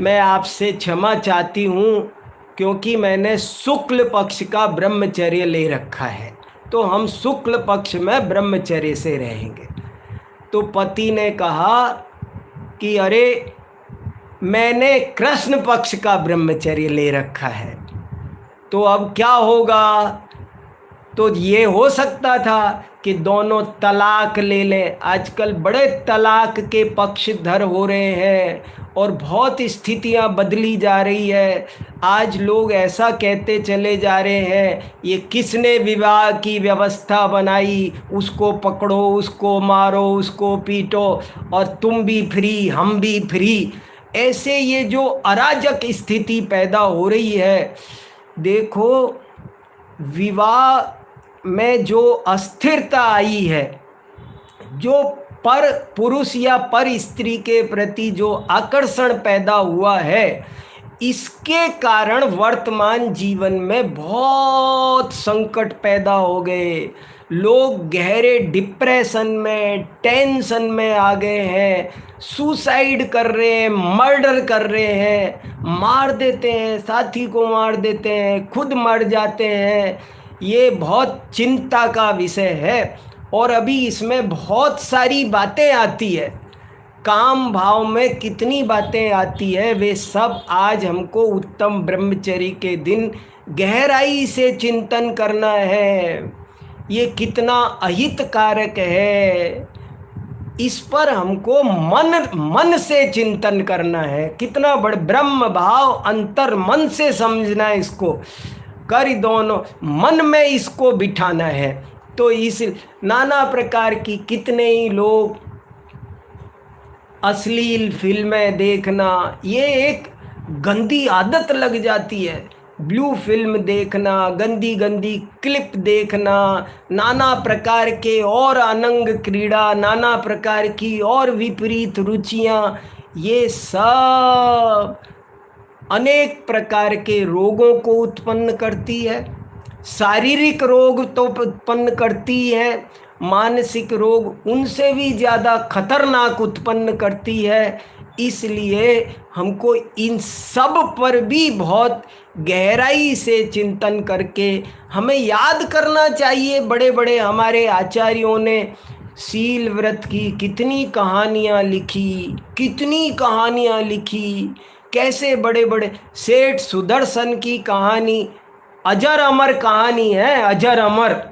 Speaker 1: मैं आपसे क्षमा चाहती हूँ क्योंकि मैंने शुक्ल पक्ष का ब्रह्मचर्य ले रखा है, तो हम शुक्ल पक्ष में ब्रह्मचर्य से रहेंगे। तो पति ने कहा कि अरे, मैंने कृष्ण पक्ष का ब्रह्मचर्य ले रखा है, तो अब क्या होगा। तो ये हो सकता था कि दोनों तलाक ले लें। आजकल बड़े तलाक के पक्षधर हो रहे हैं और बहुत स्थितियां बदली जा रही है। आज लोग ऐसा कहते चले जा रहे हैं, ये किसने विवाह की व्यवस्था बनाई, उसको पकड़ो, उसको मारो, उसको पीटो, और तुम भी फ्री, हम भी फ्री। ऐसे ये जो अराजक स्थिति पैदा हो रही है, देखो विवाह में जो अस्थिरता आई है, जो पर पुरुष या पर स्त्री के प्रति जो आकर्षण पैदा हुआ है, इसके कारण वर्तमान जीवन में बहुत संकट पैदा हो गए। लोग गहरे डिप्रेशन में, टेंशन में आ गए हैं, सुसाइड कर रहे हैं, मर्डर कर रहे हैं, मार देते हैं, साथी को मार देते हैं, खुद मर जाते हैं। ये बहुत चिंता का विषय है। और अभी इसमें बहुत सारी बातें आती है, काम भाव में कितनी बातें आती है, वे सब आज हमको उत्तम ब्रह्मचर्य के दिन गहराई से चिंतन करना है। ये कितना अहितकारक है, इस पर हमको मन से चिंतन करना है। कितना बड़ा ब्रह्म भाव अंतर मन से समझना है, इसको कर दोनों मन में इसको बिठाना है। तो इस नाना प्रकार की कितने ही लोग अश्लील फिल्में देखना, ये एक गंदी आदत लग जाती है। ब्लू फिल्म देखना, गंदी गंदी क्लिप देखना, नाना प्रकार के और अनंग क्रीड़ा, नाना प्रकार की और विपरीत रुचियाँ, ये सब अनेक प्रकार के रोगों को उत्पन्न करती है। शारीरिक रोग तो उत्पन्न करती है, मानसिक रोग उनसे भी ज़्यादा खतरनाक उत्पन्न करती है। इसलिए हमको इन सब पर भी बहुत गहराई से चिंतन करके हमें याद करना चाहिए। बड़े बड़े हमारे आचार्यों ने शील व्रत की कितनी कहानियाँ लिखी, कितनी कहानियाँ लिखी, कैसे बड़े बड़े सेठ सुदर्शन की कहानी अजर अमर कहानी है, अजर अमर।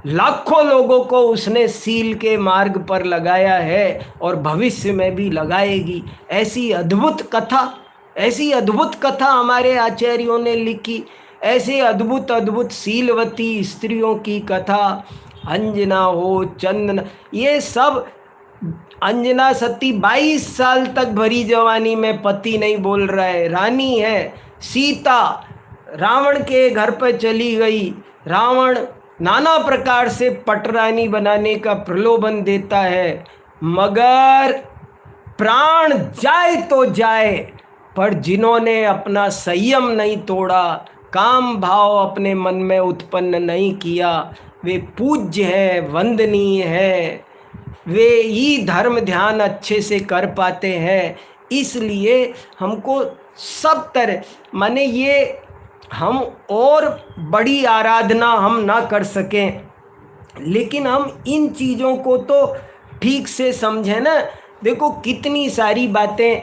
Speaker 1: लाखों लोगों को उसने सील के मार्ग पर लगाया है और भविष्य में भी लगाएगी। ऐसी अद्भुत कथा, ऐसी अद्भुत कथा हमारे आचार्यों ने लिखी। ऐसे अद्भुत अद्भुत सीलवती स्त्रियों की कथा, अंजना हो, चंदना, ये सब। अंजना सती 22 साल तक भरी जवानी में पति नहीं बोल रहा है, रानी है। सीता रावण के घर पर चली गई, रावण नाना प्रकार से पटरानी बनाने का प्रलोभन देता है, मगर प्राण जाए तो जाए, पर जिन्होंने अपना संयम नहीं तोड़ा, काम भाव अपने मन में उत्पन्न नहीं किया, वे पूज्य हैं, वंदनीय हैं, वे ही धर्म ध्यान अच्छे से कर पाते हैं। इसलिए हमको सब तरह, माने ये हम और बड़ी आराधना हम ना कर सकें, लेकिन हम इन चीज़ों को तो ठीक से समझें ना। देखो कितनी सारी बातें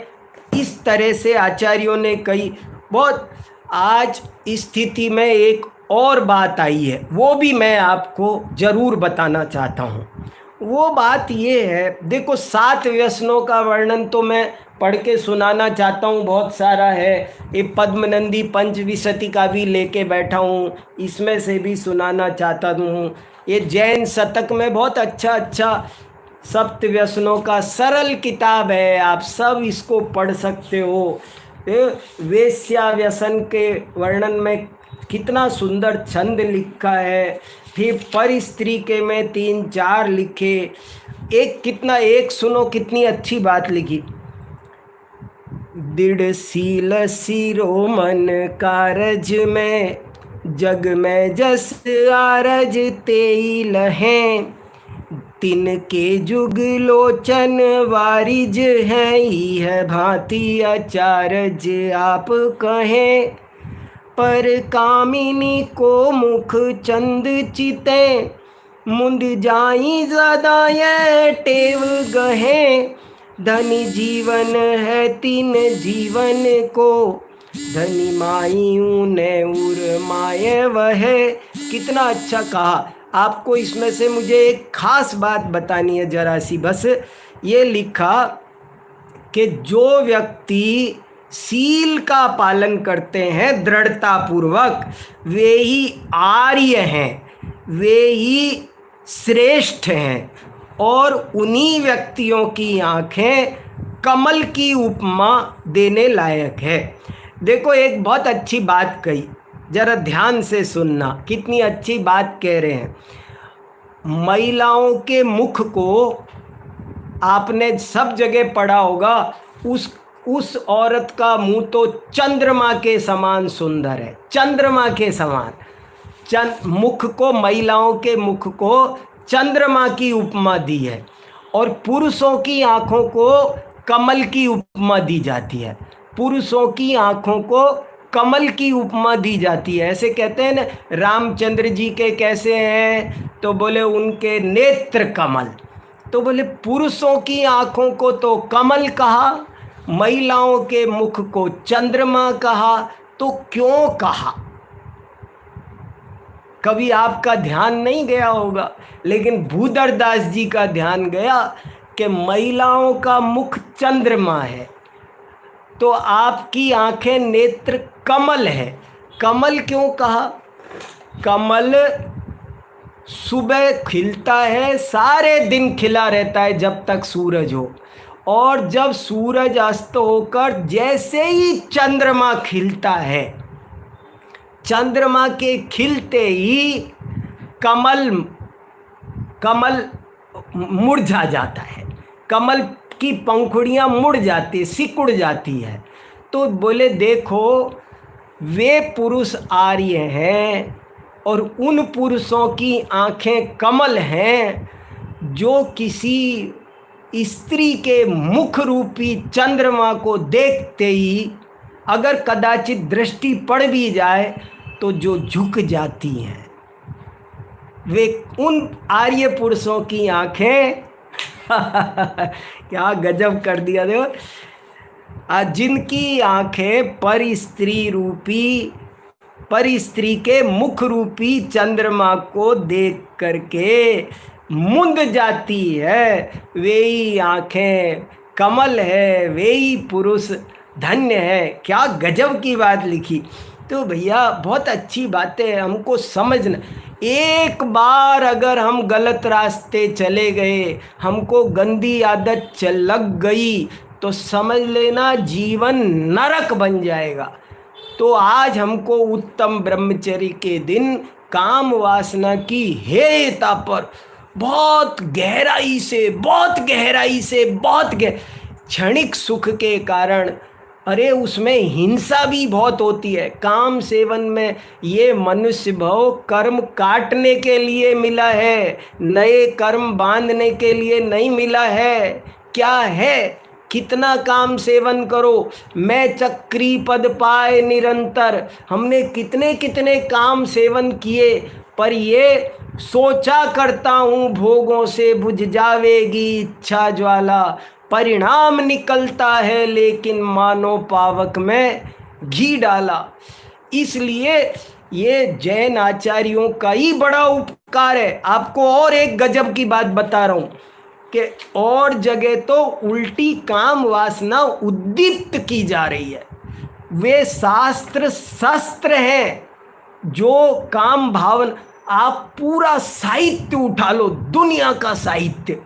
Speaker 1: इस तरह से आचार्यों ने कही। बहुत आज स्थिति में एक और बात आई है, वो भी मैं आपको ज़रूर बताना चाहता हूँ। वो बात ये है, देखो 7 व्यसनों का वर्णन तो मैं पढ़ के सुनाना चाहता हूँ, बहुत सारा है। ये पद्मनंदी पंचविंशति का भी लेके बैठा हूँ, इसमें से भी सुनाना चाहता हूँ। ये जैन शतक में बहुत अच्छा अच्छा सप्त व्यसनों का सरल किताब है, आप सब इसको पढ़ सकते हो। वेश्या व्यसन के वर्णन में कितना सुंदर छंद लिखा है। फिर पर स्त्री के में 3-4 लिखे। एक कितना, एक सुनो कितनी अच्छी बात लिखी। दृढ़ सील सिरो मन कारज में, जग में जस आरज तेई लहें, तिनके जुग लोचन वारिज हैं, यह भांति अचारज आप कहें। पर कामिनी को मुख चंद चिते, मुंद जाई ज़्यादा ये टेव गहें, धनी जीवन है तीन जीवन को, धनी माई ऊने उर माये वह। कितना अच्छा कहा। आपको इसमें से मुझे एक खास बात बतानी है जरा सी, बस ये लिखा कि जो व्यक्ति सील का पालन करते हैं दृढ़ता पूर्वक, वे ही आर्य हैं, वे ही श्रेष्ठ हैं, और उन्हीं व्यक्तियों की आँखें कमल की उपमा देने लायक है। देखो एक बहुत अच्छी बात कही, जरा ध्यान से सुनना, कितनी अच्छी बात कह रहे हैं। महिलाओं के मुख को आपने सब जगह पढ़ा होगा, उस औरत का मुंह तो चंद्रमा के समान सुंदर है, चंद्रमा के समान। मुख को, महिलाओं के मुख को चंद्रमा की उपमा दी है, और पुरुषों की आँखों को कमल की उपमा दी जाती है। पुरुषों की आँखों को कमल की उपमा दी जाती है। ऐसे कहते हैं ना, रामचंद्र जी के कैसे हैं, तो बोले उनके नेत्र कमल। तो बोले पुरुषों की आँखों को तो कमल कहा, महिलाओं के मुख को चंद्रमा कहा, तो क्यों कहा? कभी आपका ध्यान नहीं गया होगा, लेकिन भूधर दास जी का ध्यान गया कि महिलाओं का मुख चंद्रमा है, तो आपकी आंखें नेत्र कमल है। कमल क्यों कहा? कमल सुबह खिलता है, सारे दिन खिला रहता है जब तक सूरज हो, और जब सूरज अस्त होकर जैसे ही चंद्रमा खिलता है, चंद्रमा के खिलते ही कमल मुरझा जाता है, कमल की पंखुड़ियाँ मुड़ जाती, सिकुड़ जाती है। तो बोले देखो, वे पुरुष आर्य हैं और उन पुरुषों की आँखें कमल हैं जो किसी स्त्री के मुख रूपी चंद्रमा को देखते ही अगर कदाचित दृष्टि पड़ भी जाए तो जो झुक जाती हैं, वे उन आर्य पुरुषों की आँखें क्या गजब कर दिया। देखो जिनकी आंखें पर स्त्री के मुख रूपी चंद्रमा को देख करके मुंद जाती है, वे ही आंखें कमल है, वे ही पुरुष धन्य है। क्या गजब की बात लिखी। तो भैया बहुत अच्छी बातें हैं, हमको समझना। एक बार अगर हम गलत रास्ते चले गए, हमको गंदी आदत लग गई, तो समझ लेना जीवन नरक बन जाएगा। तो आज हमको उत्तम ब्रह्मचर्य के दिन काम वासना की हेयता पर बहुत गहराई से क्षणिक सुख के कारण, अरे उसमें हिंसा भी बहुत होती है। काम सेवन में ये मनुष्य भव कर्म काटने के लिए मिला है, नए कर्म बांधने के लिए नहीं मिला है। क्या है, कितना काम सेवन करो, मैं चक्री पद पाए निरंतर। हमने कितने कितने काम सेवन किए, पर ये सोचा करता हूँ भोगों से बुझ जावेगी इच्छा ज्वाला। परिणाम निकलता है लेकिन मानो पावक में घी डाला। इसलिए ये जैन आचार्यों का ही बड़ा उपकार है। आपको और एक गजब की बात बता रहा हूँ कि और जगह तो उल्टी काम वासना उद्दीप्त की जा रही है। वे शास्त्र शस्त्र हैं जो काम भावना। आप पूरा साहित्य उठा लो, दुनिया का साहित्य,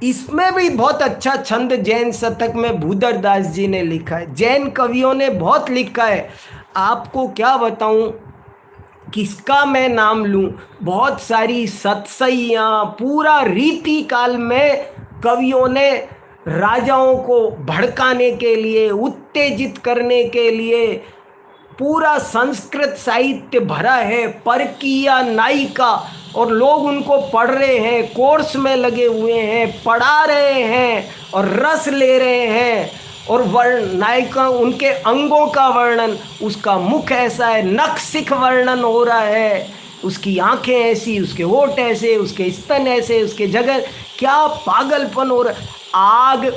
Speaker 1: इसमें भी बहुत अच्छा छंद जैन शतक में भूधर दास जी ने लिखा है। जैन कवियों ने बहुत लिखा है। आपको क्या बताऊं, किसका मैं नाम लूं। बहुत सारी सतसैयाँ, पूरा रीति काल में कवियों ने राजाओं को भड़काने के लिए, उत्तेजित करने के लिए पूरा संस्कृत साहित्य भरा है, परकीया नायिका, और लोग उनको पढ़ रहे हैं, कोर्स में लगे हुए हैं, पढ़ा रहे हैं और रस ले रहे हैं। और वर्ण नायिका, उनके अंगों का वर्णन, उसका मुख ऐसा है, नख सिख वर्णन हो रहा है, उसकी आंखें ऐसी, उसके होठ ऐसे, उसके स्तन ऐसे, उसके जगह, क्या पागलपन हो रहा है। आग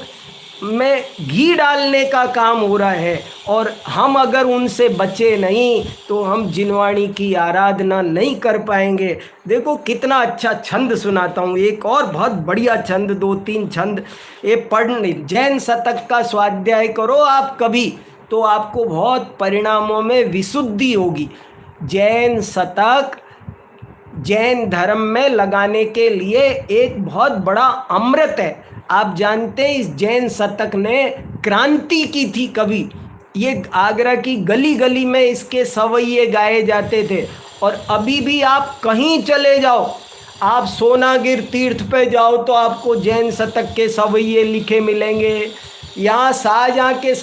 Speaker 1: में घी डालने का काम हो रहा है। और हम अगर उनसे बचे नहीं तो हम जिनवाणी की आराधना नहीं कर पाएंगे। देखो कितना अच्छा छंद सुनाता हूँ, एक और बहुत बढ़िया छंद, 2-3 छंद ये पढ़ने। जैन शतक का स्वाध्याय करो आप कभी, तो आपको बहुत परिणामों में विशुद्धि होगी। जैन शतक जैन धर्म में लगाने के लिए एक बहुत बड़ा अमृत है। आप जानते हैं इस जैन शतक ने क्रांति की थी कभी। ये आगरा की गली गली में इसके सवैये गाए जाते थे। और अभी भी आप कहीं चले जाओ, आप सोनागिर तीर्थ पे जाओ तो आपको जैन शतक के सवैये लिखे मिलेंगे। यहाँ शाहजहाँ के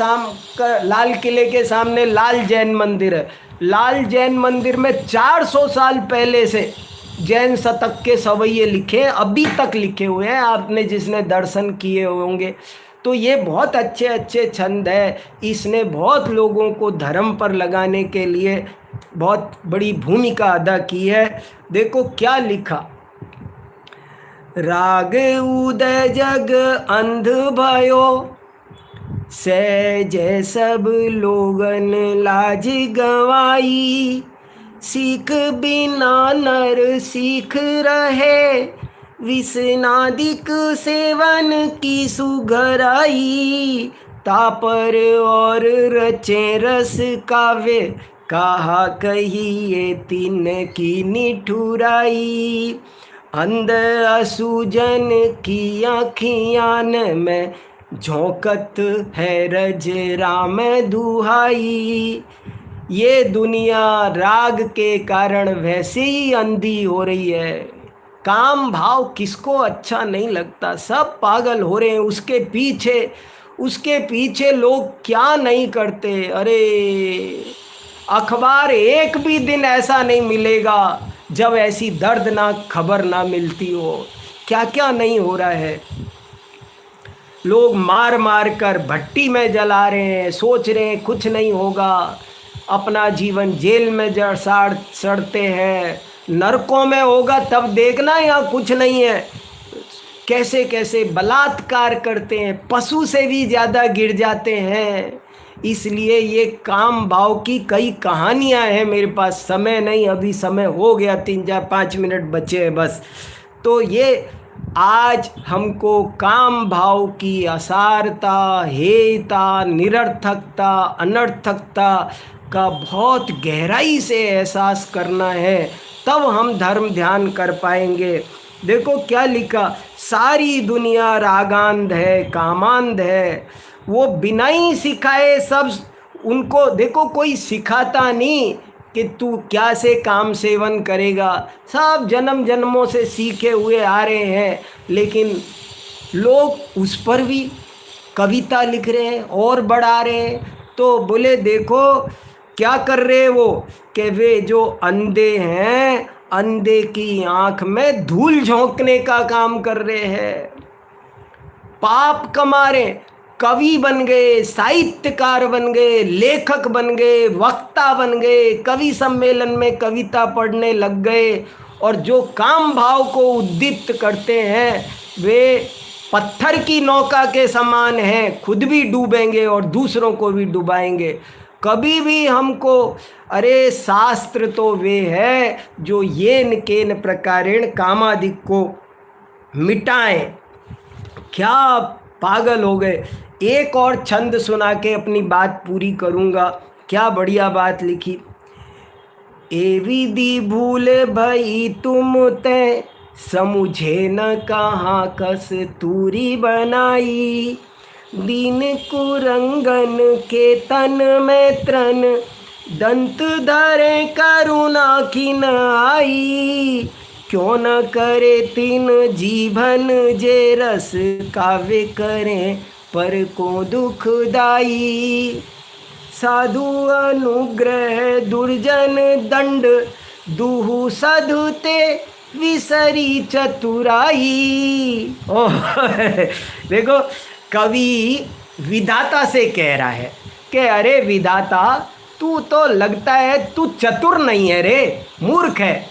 Speaker 1: लाल किले के सामने लाल जैन मंदिर है। लाल जैन मंदिर में 400 साल पहले से जैन शतक के सवैये लिखे हैं, अभी तक लिखे हुए हैं, आपने जिसने दर्शन किए होंगे। तो ये बहुत अच्छे अच्छे छंद है। इसने बहुत लोगों को धर्म पर लगाने के लिए बहुत बड़ी भूमिका अदा की है। देखो क्या लिखा, राग उदय जग अंध भयो, सहज सब लोगन लाज गवाई। सीख बिना नर सीख रहे, विषनादिक सेवन की सुघराई। तापर और रचे रस काव्य, कहा कहिए तिन की निठुराई। अंध असुजन की आँखियान में, झोंकत है रज राम दुहाई। ये दुनिया राग के कारण वैसे ही अंधी हो रही है। काम भाव किसको अच्छा नहीं लगता, सब पागल हो रहे हैं उसके पीछे लोग क्या नहीं करते। अरे अखबार एक भी दिन ऐसा नहीं मिलेगा जब ऐसी दर्दनाक खबर ना मिलती हो। क्या क्या नहीं हो रहा है। लोग मार मार कर भट्टी में जला रहे हैं, सोच रहे हैं कुछ नहीं होगा, अपना जीवन जेल में सड़ते हैं। नरकों में होगा तब देखना, यहाँ कुछ नहीं है। कैसे कैसे बलात्कार करते हैं, पशु से भी ज़्यादा गिर जाते हैं। इसलिए ये काम भाव की कई कहानियां हैं मेरे पास, समय नहीं, अभी समय हो गया, 3-4-5 मिनट बचे हैं बस। तो ये आज हमको काम भाव की असारता, हेयता, निरर्थकता, अनर्थकता का बहुत गहराई से एहसास करना है, तब हम धर्म ध्यान कर पाएंगे। देखो क्या लिखा, सारी दुनिया रागांध है, कामांध है, वो बिना ही सिखाए सब उनको, देखो कोई सिखाता नहीं कि तू क्या से काम सेवन करेगा, सब जन्म जन्मों से सीखे हुए आ रहे हैं, लेकिन लोग उस पर भी कविता लिख रहे हैं और बढ़ा रहे हैं। तो बोले देखो क्या कर रहे हैं वो, कि वे जो अंधे हैं, अंधे की आंख में धूल झोंकने का काम कर रहे हैं, पाप कमा रहे, कवि बन गए, साहित्यकार बन गए, लेखक बन गए, वक्ता बन गए, कवि सम्मेलन में कविता पढ़ने लग गए, और जो काम भाव को उद्दीप्त करते हैं वे पत्थर की नौका के समान हैं, खुद भी डूबेंगे और दूसरों को भी डुबाएंगे। कभी भी हमको, अरे शास्त्र तो वे है जो येन केन प्रकारेण कामादिक को मिटाएं। क्या पागल हो गए। एक और छंद सुना के अपनी बात पूरी करूँगा। क्या बढ़िया बात लिखी, ए विधि भूल भई तुम ते, समुझे न कहाँ कस्तूरी बनाई, दीन कुरंगन के तन में त्रन, दंत धरे करुणा की न आई, क्यों न करे तीन जीवन जे रस काव्य करें पर को दुखदाई, साधु अनुग्रह दुर्जन दंड, दुहु सधुते विसरी चतुराई। ओह देखो कवि विधाता से कह रहा है कि अरे विधाता, तू तो लगता है तू चतुर नहीं है रे, मूर्ख है।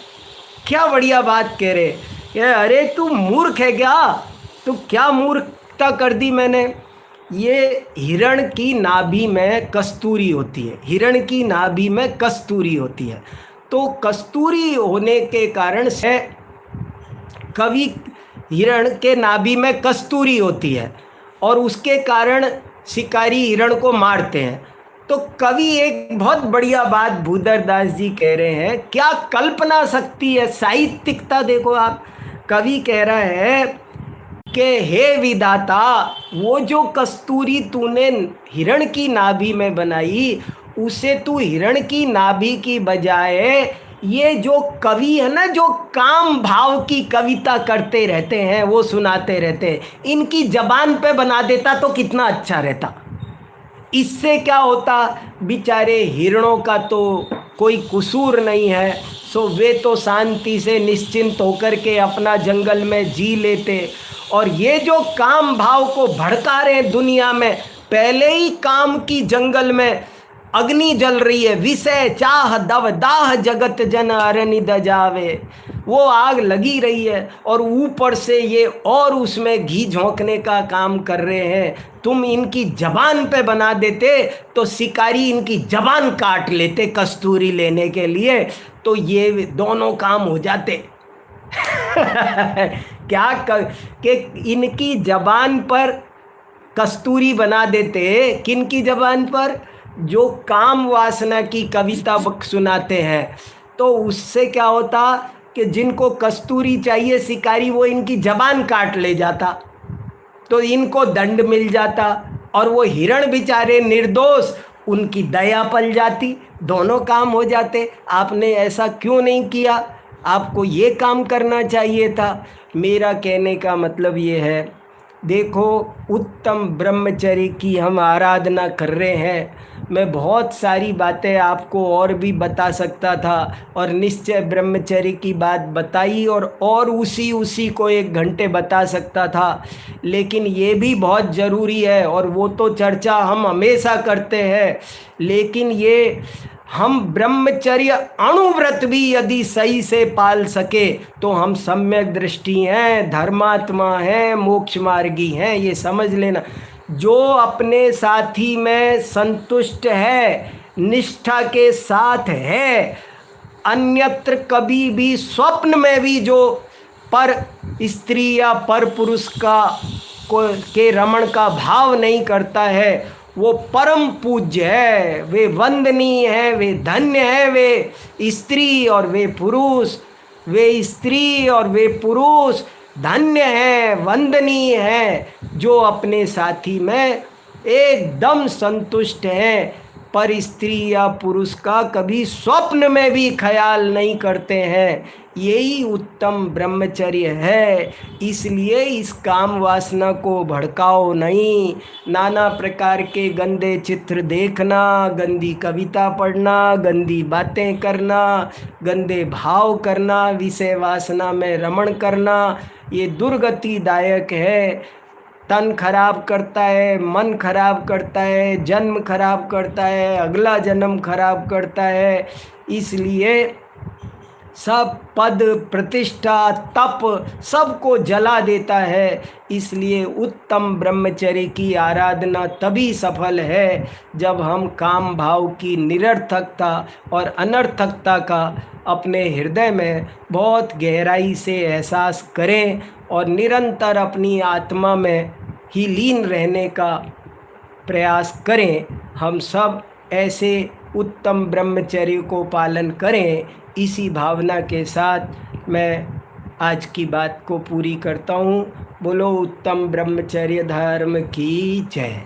Speaker 1: क्या बढ़िया बात कह रहे कि अरे तू मूर्ख है क्या, तू क्या मूर्खता कर दी मैंने। ये हिरण की नाभि में कस्तूरी होती है, हिरण की नाभि में कस्तूरी होती है, तो कस्तूरी होने के कारण से कवि, हिरण के नाभि में कस्तूरी होती है और उसके कारण शिकारी हिरण को मारते हैं। तो कवि एक बहुत बढ़िया बात भूधर दास जी कह रहे हैं, क्या कल्पना शक्ति है, साहित्यिकता देखो आप। कवि कह रहा है कि हे विधाता, वो जो कस्तूरी तूने हिरण की नाभि में बनाई, उसे तू हिरण की नाभि की बजाय ये जो कवि है ना, जो काम भाव की कविता करते रहते हैं, वो सुनाते रहते हैं, इनकी जबान पे बना देता तो कितना अच्छा रहता। इससे क्या होता, बेचारे हिरणों का तो कोई कसूर नहीं है, सो वे तो शांति से निश्चिंत होकर के अपना जंगल में जी लेते। और ये जो काम भाव को भड़का रहे हैं दुनिया में, पहले ही काम की जंगल में अग्नि जल रही है, विषय चाह दव दाह जगत जन अरनि दजावे, वो आग लगी रही है, और ऊपर से ये और उसमें घी झोंकने का काम कर रहे हैं। तुम इनकी जबान पे बना देते तो शिकारी इनकी जबान काट लेते कस्तूरी लेने के लिए, तो ये दोनों काम हो जाते। क्या कि इनकी जबान पर कस्तूरी बना देते, किनकी जबान पर, जो काम वासना की कविता सुनाते हैं। तो उससे क्या होता कि जिनको कस्तूरी चाहिए शिकारी, वो इनकी जबान काट ले जाता, तो इनको दंड मिल जाता, और वो हिरण बेचारे निर्दोष, उनकी दया पल जाती, दोनों काम हो जाते। आपने ऐसा क्यों नहीं किया, आपको ये काम करना चाहिए था। मेरा कहने का मतलब ये है, देखो उत्तम ब्रह्मचर्य की हम आराधना कर रहे हैं। मैं बहुत सारी बातें आपको और भी बता सकता था, और निश्चय ब्रह्मचर्य की बात बताई, और उसी को 1 घंटे बता सकता था, लेकिन ये भी बहुत ज़रूरी है, और वो तो चर्चा हम हमेशा करते हैं। लेकिन ये हम ब्रह्मचर्य अणुव्रत भी यदि सही से पाल सके तो हम सम्यक दृष्टि हैं, धर्मात्मा हैं, मोक्ष मार्गी हैं, ये समझ लेना। जो अपने साथी में संतुष्ट है, निष्ठा के साथ है, अन्यत्र कभी भी स्वप्न में भी जो पर स्त्री या पर पुरुष के रमण का भाव नहीं करता है, वो परम पूज्य है, वे वंदनीय है, वे धन्य है। वे स्त्री और वे पुरुष, वे स्त्री और वे पुरुष धन्य है, वंदनीय है, जो अपने साथी में एकदम संतुष्ट हैं, पर स्त्री या पुरुष का कभी स्वप्न में भी ख्याल नहीं करते हैं। यही उत्तम ब्रह्मचर्य है। इसलिए इस काम वासना को भड़काओ नहीं। नाना प्रकार के गंदे चित्र देखना, गंदी कविता पढ़ना, गंदी बातें करना, गंदे भाव करना, विषय वासना में रमण करना, ये दुर्गतिदायक है। तन खराब करता है, मन खराब करता है, जन्म खराब करता है, अगला जन्म खराब करता है। इसलिए सब पद प्रतिष्ठा तप सबको जला देता है। इसलिए उत्तम ब्रह्मचर्य की आराधना तभी सफल है जब हम काम भाव की निरर्थकता और अनर्थकता का अपने हृदय में बहुत गहराई से एहसास करें और निरंतर अपनी आत्मा में ही लीन रहने का प्रयास करें। हम सब ऐसे उत्तम ब्रह्मचर्य को पालन करें। इसी भावना के साथ मैं आज की बात को पूरी करता हूँ। बोलो उत्तम ब्रह्मचर्य धर्म की जय।